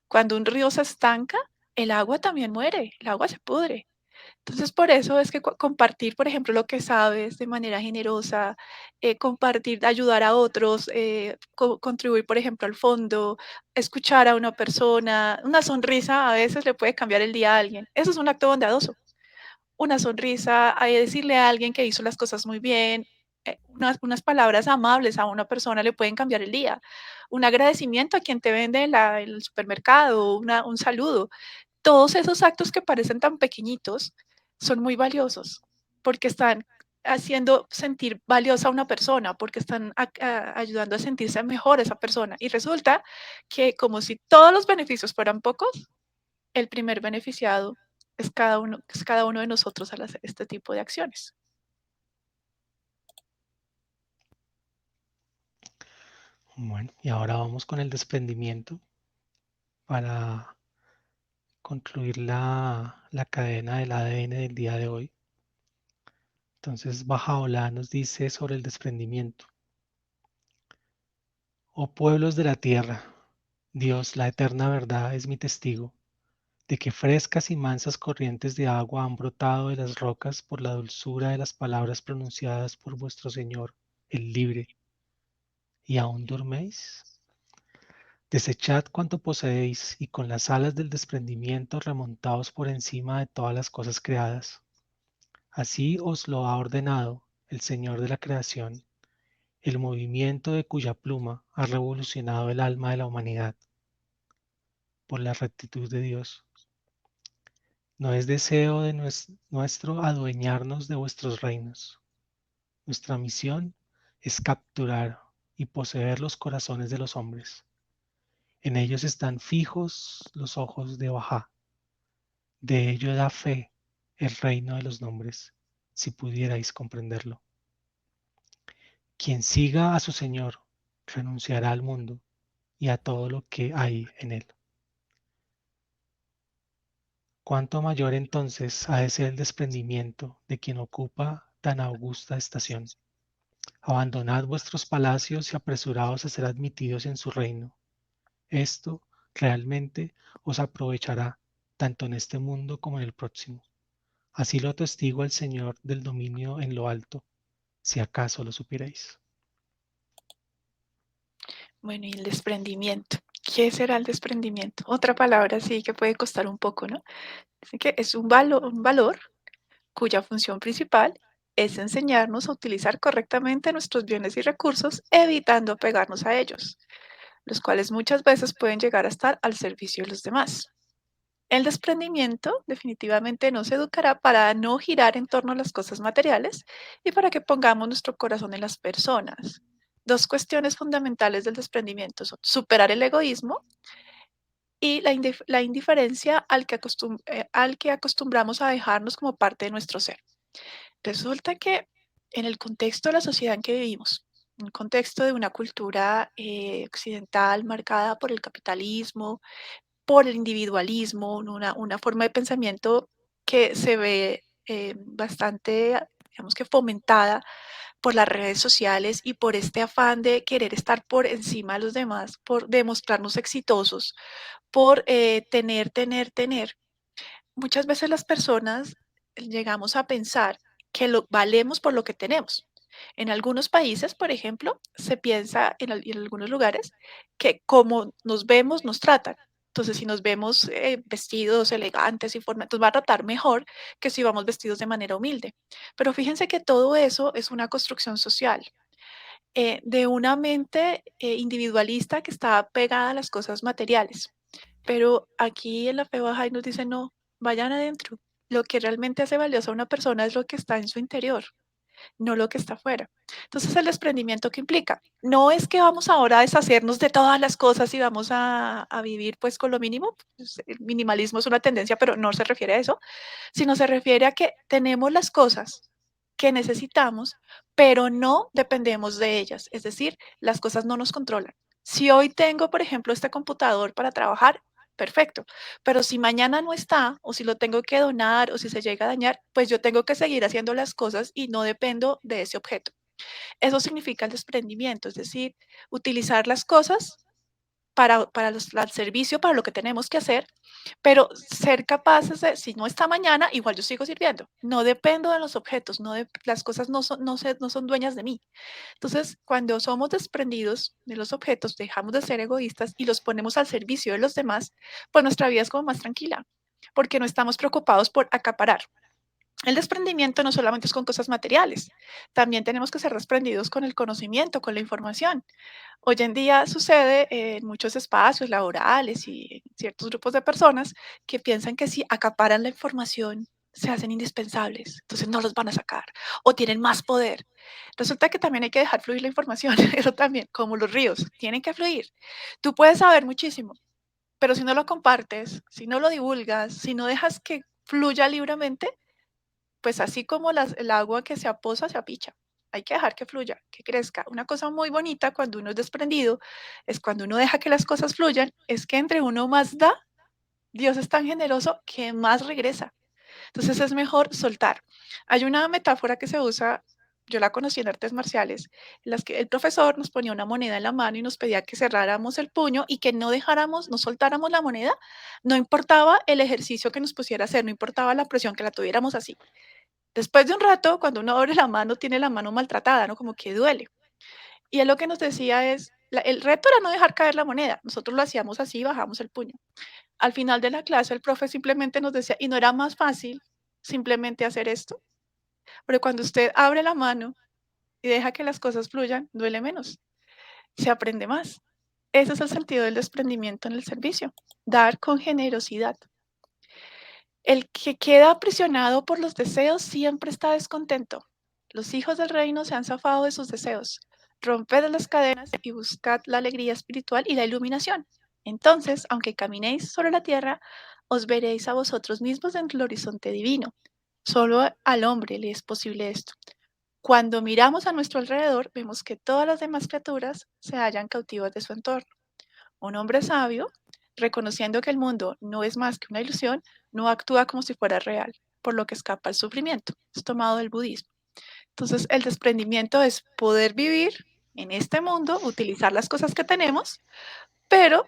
B: Cuando un río se estanca, el agua también muere, el agua se pudre. Entonces, por eso es que compartir, por ejemplo, lo que sabes de manera generosa, compartir, ayudar a otros, contribuir, por ejemplo, al fondo, escuchar a una persona, una sonrisa a veces le puede cambiar el día a alguien. Eso es un acto bondadoso. Una sonrisa, decirle a alguien que hizo las cosas muy bien, unas palabras amables a una persona le pueden cambiar el día. Un agradecimiento a quien te vende en el supermercado, un saludo. Todos esos actos que parecen tan pequeñitos son muy valiosos, porque están haciendo sentir valiosa a una persona, porque están ayudando a sentirse mejor esa persona. Y resulta que como si todos los beneficios fueran pocos, el primer beneficiado es cada uno de nosotros al hacer este tipo de acciones.
C: Bueno, y ahora vamos con el desprendimiento para concluir la cadena del ADN del día de hoy. Entonces, Bajaola nos dice sobre el desprendimiento. Oh pueblos de la tierra, Dios, la eterna verdad, es mi testigo, de que frescas y mansas corrientes de agua han brotado de las rocas por la dulzura de las palabras pronunciadas por vuestro Señor, el libre. ¿Y aún dorméis? Desechad cuanto poseéis y con las alas del desprendimiento remontaos por encima de todas las cosas creadas. Así os lo ha ordenado el Señor de la creación, el movimiento de cuya pluma ha revolucionado el alma de la humanidad. Por la rectitud de Dios. No es deseo de nuestro adueñarnos de vuestros reinos. Nuestra misión es capturar y poseer los corazones de los hombres. En ellos están fijos los ojos de Bajá. De ello da fe el reino de los nombres, si pudierais comprenderlo. Quien siga a su Señor renunciará al mundo y a todo lo que hay en él. Cuánto mayor entonces ha de ser el desprendimiento de quien ocupa tan augusta estación. Abandonad vuestros palacios y apresuraos a ser admitidos en su reino. Esto realmente os aprovechará tanto en este mundo como en el próximo. Así lo atestigua el Señor del dominio en lo alto, si acaso lo supierais.
B: Bueno, y el desprendimiento. ¿Qué será el desprendimiento? Otra palabra sí que puede costar un poco, ¿no? Así que es un valor cuya función principal es enseñarnos a utilizar correctamente nuestros bienes y recursos, evitando apegarnos a ellos, los cuales muchas veces pueden llegar a estar al servicio de los demás. El desprendimiento definitivamente nos educará para no girar en torno a las cosas materiales y para que pongamos nuestro corazón en las personas. Dos cuestiones fundamentales del desprendimiento son superar el egoísmo y la indiferencia al que acostumbramos a dejarnos como parte de nuestro ser. Resulta que en el contexto de la sociedad en que vivimos, un contexto de una cultura occidental marcada por el capitalismo, por el individualismo, una forma de pensamiento que se ve bastante, digamos que fomentada por las redes sociales y por este afán de querer estar por encima de los demás, por demostrarnos exitosos, por tener. Muchas veces las personas llegamos a pensar que valemos por lo que tenemos. En algunos países, por ejemplo, se piensa en algunos lugares que como nos vemos, nos tratan. Entonces, si nos vemos vestidos elegantes y forma, nos va a tratar mejor que si vamos vestidos de manera humilde. Pero fíjense que todo eso es una construcción social de una mente individualista que está pegada a las cosas materiales. Pero aquí en la fe baja nos dice, no, vayan adentro. Lo que realmente hace valiosa a una persona es lo que está en su interior, no lo que está afuera. Entonces, el desprendimiento que implica, no es que vamos ahora a deshacernos de todas las cosas y vamos a vivir pues con lo mínimo. Pues, el minimalismo es una tendencia, pero no se refiere a eso, sino se refiere a que tenemos las cosas que necesitamos, pero no dependemos de ellas. Es decir, las cosas no nos controlan. Si hoy tengo, por ejemplo, este computador para trabajar, perfecto, pero si mañana no está, o si lo tengo que donar, o si se llega a dañar, pues yo tengo que seguir haciendo las cosas y no dependo de ese objeto. Eso significa el desprendimiento, es decir, utilizar las cosas al servicio, para lo que tenemos que hacer, pero ser capaces de, si no está mañana, igual yo sigo sirviendo. No dependo de los objetos, las cosas no son dueñas de mí. Entonces, cuando somos desprendidos de los objetos, dejamos de ser egoístas y los ponemos al servicio de los demás, pues nuestra vida es como más tranquila, porque no estamos preocupados por acaparar. El desprendimiento no solamente es con cosas materiales, también tenemos que ser desprendidos con el conocimiento, con la información. Hoy en día sucede en muchos espacios laborales y en ciertos grupos de personas que piensan que si acaparan la información se hacen indispensables, entonces no los van a sacar o tienen más poder. Resulta que también hay que dejar fluir la información, eso también, como los ríos, tienen que fluir. Tú puedes saber muchísimo, pero si no lo compartes, si no lo divulgas, si no dejas que fluya libremente, pues así como el agua que se aposa, se apicha. Hay que dejar que fluya, que crezca. Una cosa muy bonita cuando uno es desprendido es cuando uno deja que las cosas fluyan, es que entre uno más da, Dios es tan generoso que más regresa. Entonces es mejor soltar. Hay una metáfora que se usa, yo la conocí en artes marciales, en las que el profesor nos ponía una moneda en la mano y nos pedía que cerráramos el puño y que no dejáramos, no soltáramos la moneda, no importaba el ejercicio que nos pusiera a hacer, no importaba la presión que la tuviéramos así. Después de un rato, cuando uno abre la mano, tiene la mano maltratada, ¿no? Como que duele. Y él lo que nos decía es, el reto era no dejar caer la moneda. Nosotros lo hacíamos así, bajamos el puño. Al final de la clase, el profe simplemente nos decía, ¿y no era más fácil simplemente hacer esto? Pero cuando usted abre la mano y deja que las cosas fluyan, duele menos, se aprende más. Ese es el sentido del desprendimiento en el servicio, dar con generosidad. El que queda aprisionado por los deseos siempre está descontento. Los hijos del reino se han zafado de sus deseos. Romped las cadenas y buscad la alegría espiritual y la iluminación. Entonces, aunque caminéis sobre la tierra, os veréis a vosotros mismos en el horizonte divino. Solo al hombre le es posible esto. Cuando miramos a nuestro alrededor, vemos que todas las demás criaturas se hallan cautivas de su entorno. Un hombre sabio, reconociendo que el mundo no es más que una ilusión, no actúa como si fuera real, por lo que escapa al sufrimiento. Es tomado del budismo. Entonces, el desprendimiento es poder vivir en este mundo, utilizar las cosas que tenemos, pero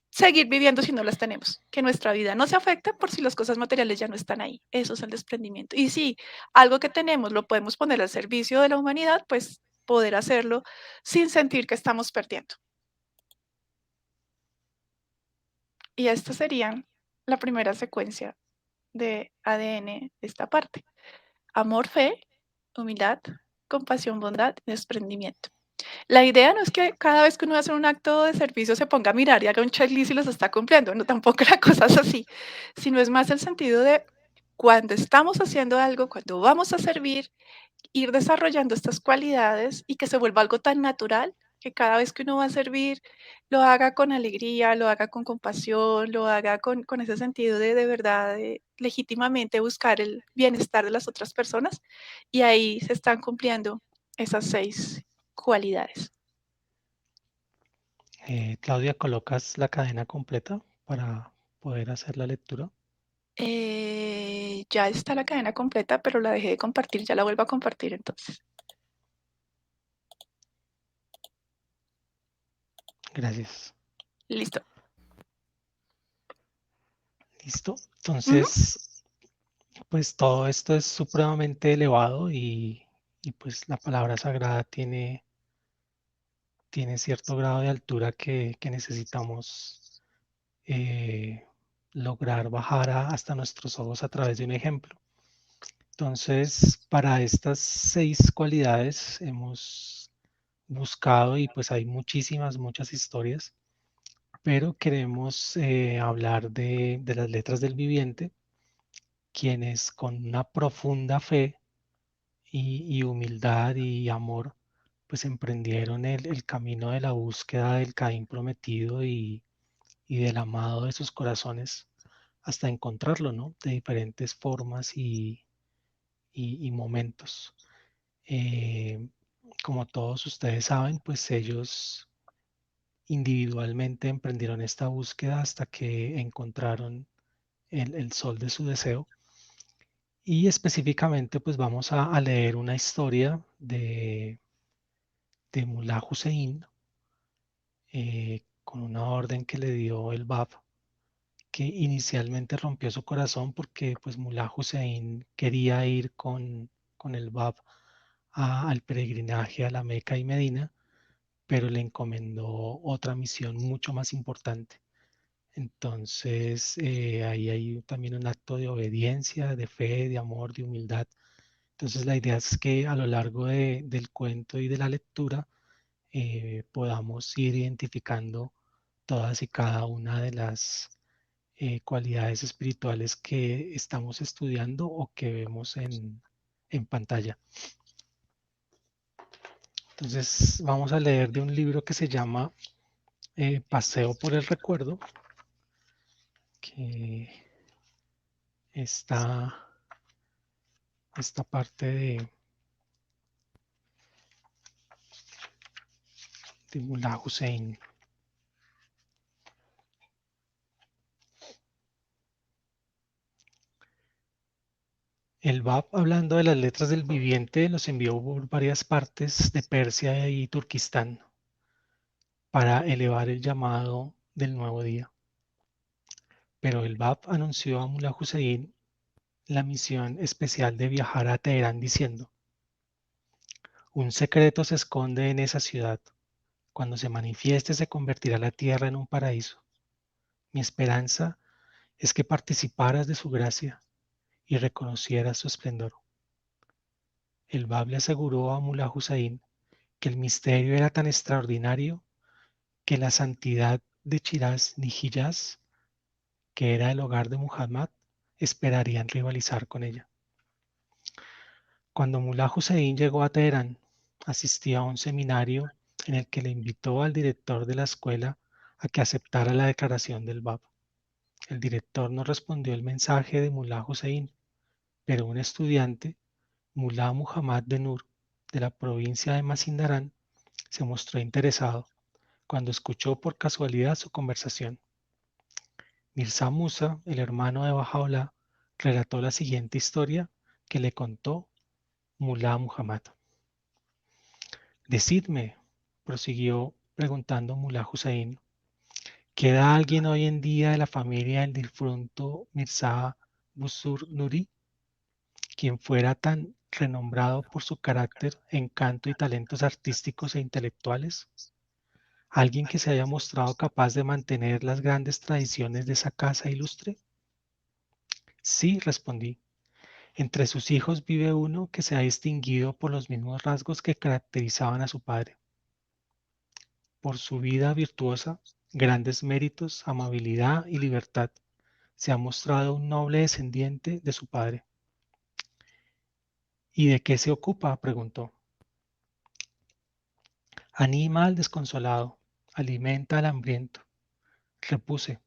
B: seguir viviendo si no las tenemos. Que nuestra vida no se afecte por si las cosas materiales ya no están ahí. Eso es el desprendimiento. Y si algo que tenemos lo podemos poner al servicio de la humanidad, pues poder hacerlo sin sentir que estamos perdiendo. Y esta sería la primera secuencia de ADN de esta parte. Amor, fe, humildad, compasión, bondad y desprendimiento. La idea no es que cada vez que uno hace un acto de servicio se ponga a mirar y haga un checklist y los está cumpliendo, no, tampoco la cosa es así, sino es más el sentido de cuando estamos haciendo algo, cuando vamos a servir, ir desarrollando estas cualidades y que se vuelva algo tan natural que cada vez que uno va a servir lo haga con alegría, lo haga con compasión, lo haga con ese sentido de verdad, de legítimamente buscar el bienestar de las otras personas y ahí se están cumpliendo esas 6 cualidades.
C: Claudia, ¿colocas la cadena completa para poder hacer la lectura?
B: Ya está la cadena completa, pero la dejé de compartir, ya la vuelvo a compartir entonces.
C: Gracias.
B: Listo.
C: Listo. Entonces, pues todo esto es supremamente elevado y pues la palabra sagrada tiene cierto grado de altura que necesitamos lograr bajar hasta nuestros ojos a través de un ejemplo. Entonces, para estas 6 cualidades hemos buscado y pues hay muchas historias, pero queremos hablar de las letras del viviente, quienes con una profunda fe y humildad y amor, pues emprendieron el camino de la búsqueda del Caín prometido y del amado de sus corazones hasta encontrarlo, ¿no? De diferentes formas y momentos. Como todos ustedes saben, pues ellos individualmente emprendieron esta búsqueda hasta que encontraron el sol de su deseo. Y específicamente, pues vamos a leer una historia de Mullah Hussein, con una orden que le dio el Bab, que inicialmente rompió su corazón porque pues Mullah Hussein quería ir con el Bab al peregrinaje a la Meca y Medina, pero le encomendó otra misión mucho más importante. Entonces, ahí hay también un acto de obediencia, de fe, de amor, de humildad. Entonces, la idea es que a lo largo del cuento y de la lectura podamos ir identificando todas y cada una de las cualidades espirituales que estamos estudiando o que vemos en pantalla. Entonces, vamos a leer de un libro que se llama Paseo por el Recuerdo, que está esta parte de Mullah Hussein. El Bab, hablando de las letras del viviente, los envió por varias partes de Persia y Turquistán para elevar el llamado del nuevo día. Pero el Bab anunció a Mullah Hussein la misión especial de viajar a Teherán diciendo: un secreto se esconde en esa ciudad. Cuando se manifieste se convertirá la tierra en un paraíso. Mi esperanza es que participaras de su gracia y reconocieras su esplendor. El Bab le aseguró a Mullah Hussain que el misterio era tan extraordinario que la santidad de Shiraz ni Hijaz, que era el hogar de Muhammad, esperarían rivalizar con ella. Cuando Mullah Hussain llegó a Teherán, asistió a un seminario en el que le invitó al director de la escuela a que aceptara la declaración del Bab. El director no respondió el mensaje de Mullah Hussain, pero un estudiante, Mullah Muhammad de Nur, de la provincia de Mazindarán, se mostró interesado cuando escuchó por casualidad su conversación. Mirza Musa, el hermano de Bahá'u'lláh, relató la siguiente historia que le contó Mullah Muhammad. Decidme, prosiguió preguntando Mullah Hussain, ¿queda alguien hoy en día de la familia del difunto Mirza Busur Nuri, quien fuera tan renombrado por su carácter, encanto y talentos artísticos e intelectuales? ¿Alguien que se haya mostrado capaz de mantener las grandes tradiciones de esa casa ilustre? Sí, respondí. Entre sus hijos vive uno que se ha distinguido por los mismos rasgos que caracterizaban a su padre. Por su vida virtuosa, grandes méritos, amabilidad y libertad, se ha mostrado un noble descendiente de su padre. ¿Y de qué se ocupa?, preguntó. Anima al desconsolado, alimenta al hambriento. Repuse,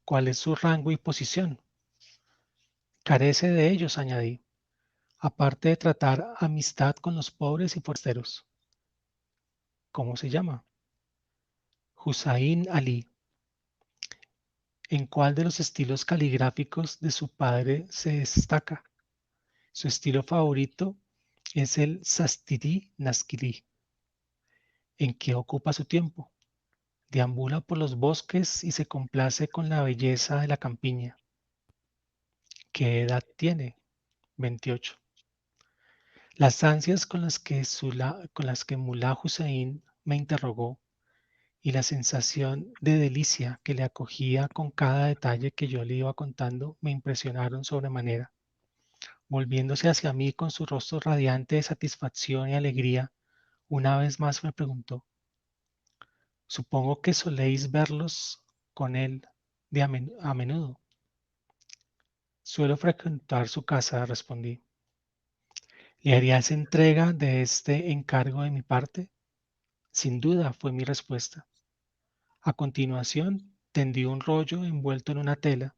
C: ¿cuál es su rango y posición? Carece de ellos, añadí, aparte de tratar amistad con los pobres y forasteros. ¿Cómo se llama? Hussain Ali. ¿En cuál de los estilos caligráficos de su padre se destaca? Su estilo favorito es el Sastiri Naskiri. ¿En qué ocupa su tiempo? Deambula por los bosques y se complace con la belleza de la campiña. ¿Qué edad tiene? 28. Las ansias con las que Mullah Hussain me interrogó y la sensación de delicia que le acogía con cada detalle que yo le iba contando me impresionaron sobremanera. Volviéndose hacia mí con su rostro radiante de satisfacción y alegría, una vez más me preguntó, supongo que soléis verlos con él a menudo. Suelo frecuentar su casa, respondí. ¿Le harías entrega de este encargo de mi parte? Sin duda, fue mi respuesta. A continuación, tendí un rollo envuelto en una tela,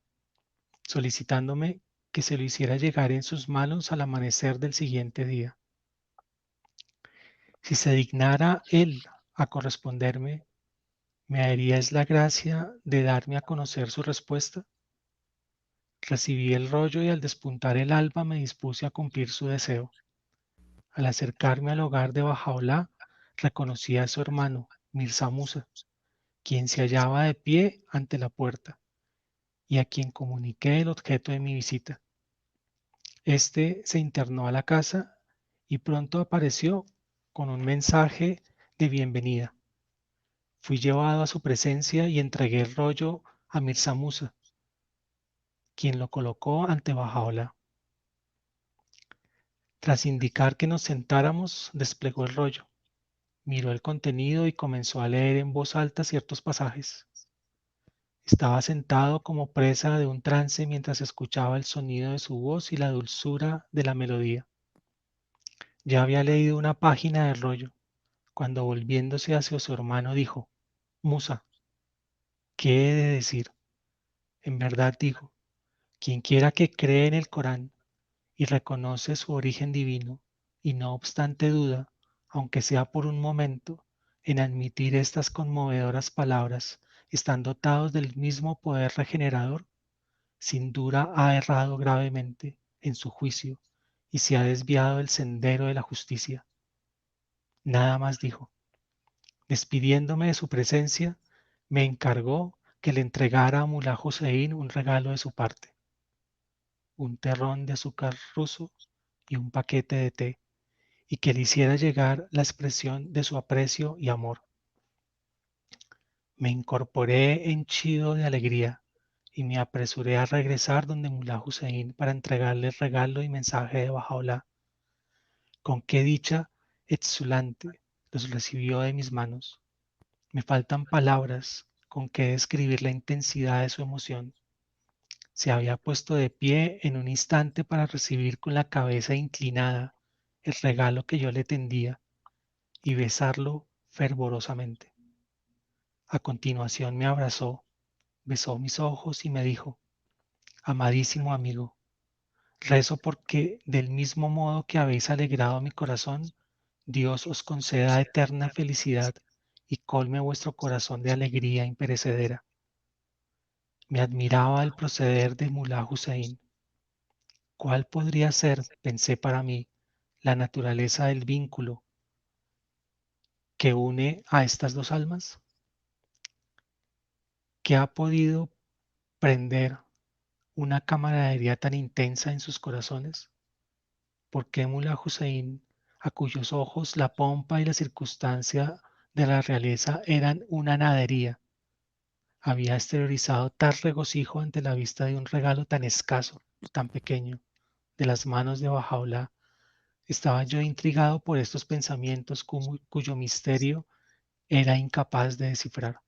C: solicitándome que se lo hiciera llegar en sus manos al amanecer del siguiente día. Si se dignara él a corresponderme, ¿me harías la gracia de darme a conocer su respuesta? Recibí el rollo y al despuntar el alba me dispuse a cumplir su deseo. Al acercarme al hogar de Bahá'u'lláh, reconocí a su hermano, Mirza Musa, quien se hallaba de pie ante la puerta y a quien comuniqué el objeto de mi visita. Este se internó a la casa y pronto apareció con un mensaje de bienvenida. Fui llevado a su presencia y entregué el rollo a Mirza Musa, quien lo colocó ante Bahá'u'lláh. Tras indicar que nos sentáramos, desplegó el rollo, miró el contenido y comenzó a leer en voz alta ciertos pasajes. Estaba sentado como presa de un trance mientras escuchaba el sonido de su voz y la dulzura de la melodía. Ya había leído una página del rollo, cuando volviéndose hacia su hermano dijo, Musa, ¿qué he de decir? En verdad digo, quien quiera que cree en el Corán y reconoce su origen divino, y no obstante duda, aunque sea por un momento, en admitir estas conmovedoras palabras, están dotados del mismo poder regenerador, sin duda ha errado gravemente en su juicio y se ha desviado del sendero de la justicia. Nada más dijo. Despidiéndome de su presencia, me encargó que le entregara a Mullah Hussain un regalo de su parte, un terrón de azúcar ruso y un paquete de té, y que le hiciera llegar la expresión de su aprecio y amor. Me incorporé henchido de alegría y me apresuré a regresar donde Mulá Hussein para entregarle el regalo y mensaje de Bajaola. Con qué dicha exulante los recibió de mis manos. Me faltan palabras con que describir la intensidad de su emoción. Se había puesto de pie en un instante para recibir con la cabeza inclinada el regalo que yo le tendía y besarlo fervorosamente. A continuación me abrazó, besó mis ojos y me dijo: amadísimo amigo, rezo porque del mismo modo que habéis alegrado mi corazón, Dios os conceda eterna felicidad y colme vuestro corazón de alegría imperecedera. Me admiraba el proceder de Mulá Hussein. ¿Cuál podría ser, pensé para mí, la naturaleza del vínculo que une a estas dos almas? ¿Qué ha podido prender una camaradería tan intensa en sus corazones? ¿Por qué Mulá Hussein, a cuyos ojos la pompa y la circunstancia de la realeza eran una nadería, había exteriorizado tal regocijo ante la vista de un regalo tan escaso, tan pequeño, de las manos de Bajaola? Estaba yo intrigado por estos pensamientos cuyo misterio era incapaz de descifrar.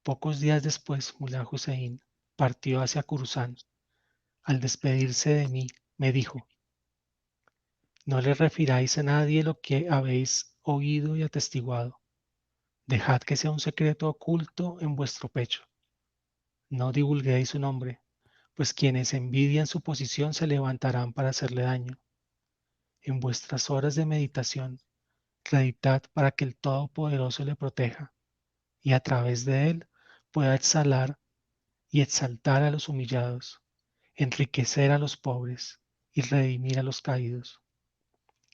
C: Pocos días después, Mulá Hussein partió hacia Kurusán. Al despedirse de mí, me dijo: no le refiráis a nadie lo que habéis oído y atestiguado. Dejad que sea un secreto oculto en vuestro pecho. No divulguéis su nombre, pues quienes envidian su posición se levantarán para hacerle daño. En vuestras horas de meditación, meditad para que el Todopoderoso le proteja y a través de él pueda exhalar y exaltar a los humillados, enriquecer a los pobres y redimir a los caídos.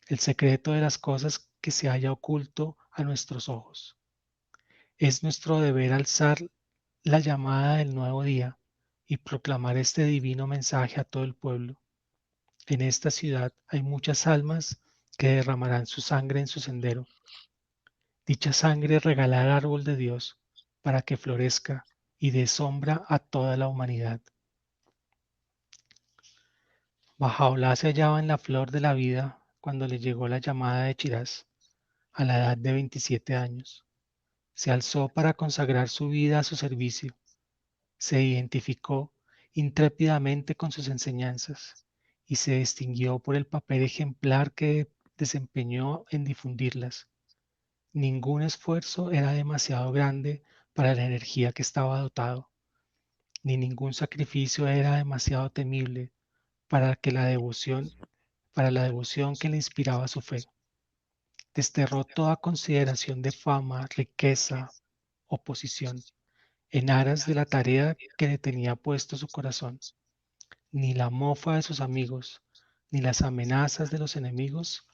C: El secreto de las cosas que se halla oculto a nuestros ojos. Es nuestro deber alzar la llamada del nuevo día y proclamar este divino mensaje a todo el pueblo. En esta ciudad hay muchas almas que derramarán su sangre en su sendero. Dicha sangre regalará al árbol de Dios para que florezca y dé sombra a toda la humanidad. Bajaola se hallaba en la flor de la vida cuando le llegó la llamada de Chiraz, a la edad de 27 años. Se alzó para consagrar su vida a su servicio. Se identificó intrépidamente con sus enseñanzas y se distinguió por el papel ejemplar que desempeñó en difundirlas. Ningún esfuerzo era demasiado grande para la energía que estaba dotado, ni ningún sacrificio era demasiado temible para la devoción que le inspiraba su fe. Desterró toda consideración de fama, riqueza o posición en aras de la tarea que le tenía puesto su corazón. Ni la mofa de sus amigos, ni las amenazas de los enemigos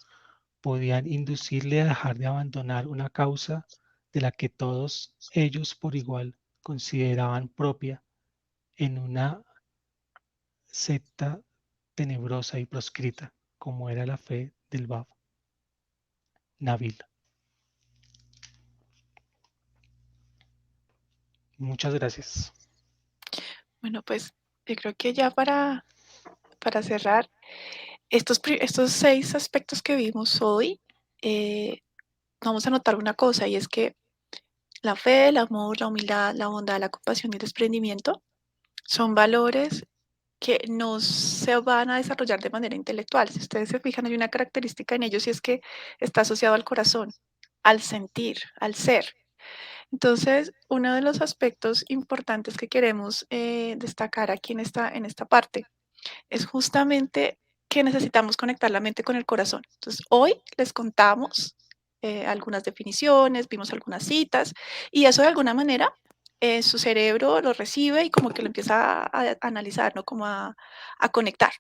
C: podían inducirle a dejar de abandonar una causa de la que todos ellos por igual consideraban propia en una secta tenebrosa y proscrita, como era la fe del Bab. Nabil. Muchas gracias.
B: Bueno, pues yo creo que ya para cerrar, estos 6 aspectos que vimos hoy, vamos a notar una cosa, y es que la fe, el amor, la humildad, la bondad, la compasión y el desprendimiento son valores que no se van a desarrollar de manera intelectual. Si ustedes se fijan, hay una característica en ellos y es que está asociado al corazón, al sentir, al ser. Entonces, uno de los aspectos importantes que queremos destacar aquí en esta parte es justamente que necesitamos conectar la mente con el corazón. Entonces, hoy les contamos algunas definiciones, vimos algunas citas y eso de alguna manera su cerebro lo recibe y como que lo empieza a analizar, ¿no? Como a conectar.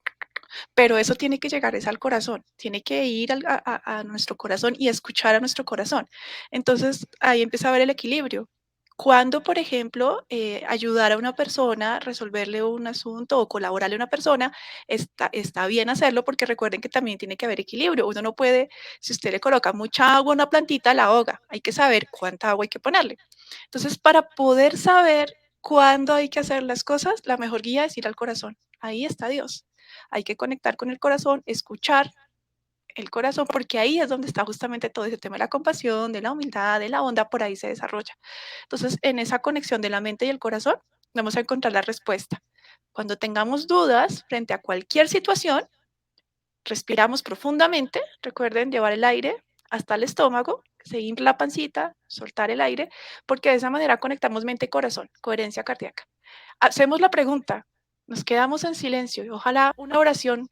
B: Pero eso tiene que llegar es al corazón, tiene que ir a nuestro corazón y escuchar a nuestro corazón. Entonces, ahí empieza a ver el equilibrio. Cuando, por ejemplo, ayudar a una persona, resolverle un asunto o colaborarle a una persona, está bien hacerlo porque recuerden que también tiene que haber equilibrio. Uno no puede, si usted le coloca mucha agua a una plantita, la ahoga. Hay que saber cuánta agua hay que ponerle. Entonces, para poder saber cuándo hay que hacer las cosas, la mejor guía es ir al corazón. Ahí está Dios. Hay que conectar con el corazón, escuchar el corazón, porque ahí es donde está justamente todo ese tema de la compasión, de la humildad, de la bondad, por ahí se desarrolla. Entonces, en esa conexión de la mente y el corazón, vamos a encontrar la respuesta. Cuando tengamos dudas frente a cualquier situación, respiramos profundamente, recuerden llevar el aire hasta el estómago, seguir la pancita, soltar el aire, porque de esa manera conectamos mente y corazón, coherencia cardíaca. Hacemos la pregunta, nos quedamos en silencio y ojalá una oración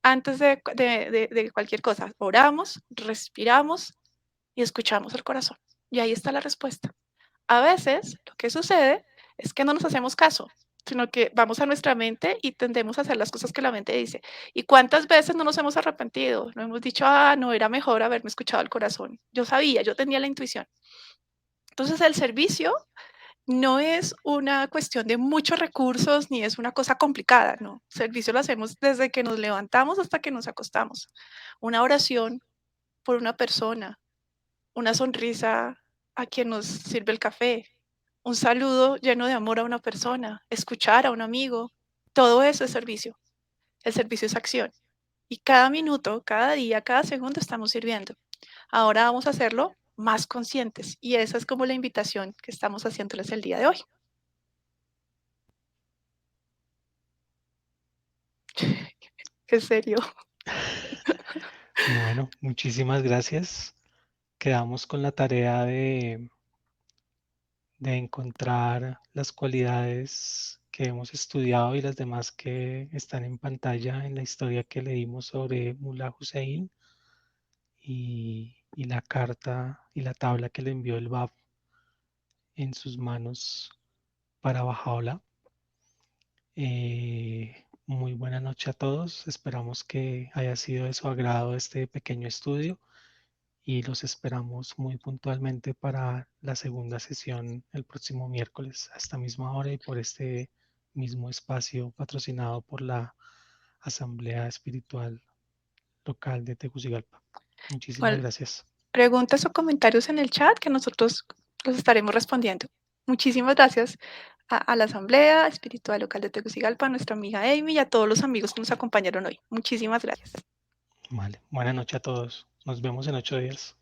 B: antes de cualquier cosa. Oramos, respiramos y escuchamos el corazón. Y ahí está la respuesta. A veces lo que sucede es que no nos hacemos caso, sino que vamos a nuestra mente y tendemos a hacer las cosas que la mente dice. ¿Y cuántas veces no nos hemos arrepentido? No hemos dicho, no, era mejor haberme escuchado el corazón. Yo sabía, yo tenía la intuición. Entonces el servicio no es una cuestión de muchos recursos ni es una cosa complicada, no. Servicio lo hacemos desde que nos levantamos hasta que nos acostamos. Una oración por una persona, una sonrisa a quien nos sirve el café, un saludo lleno de amor a una persona, escuchar a un amigo, todo eso es servicio. El servicio es acción. Y cada minuto, cada día, cada segundo estamos sirviendo. Ahora vamos a hacerlo más conscientes y esa es como la invitación que estamos haciéndoles el día de hoy. ¿En serio?
C: Bueno, muchísimas gracias. Quedamos con la tarea de encontrar las cualidades que hemos estudiado y las demás que están en pantalla en la historia que leímos sobre Mullah Hussein y la carta y la tabla que le envió el Bab en sus manos para Bajaola. Muy buena noche a todos. Esperamos que haya sido de su agrado este pequeño estudio y los esperamos muy puntualmente para la segunda sesión el próximo miércoles a esta misma hora y por este mismo espacio patrocinado por la Asamblea Espiritual Local de Tegucigalpa. Muchísimas
B: Igual,
C: gracias.
B: preguntas o comentarios en el chat que nosotros los estaremos respondiendo. Muchísimas gracias a la Asamblea Espiritual Local de Tegucigalpa, a nuestra amiga Amy y a todos los amigos que nos acompañaron hoy. Muchísimas gracias.
C: Vale. Buenas noches a todos. Nos vemos en 8 días.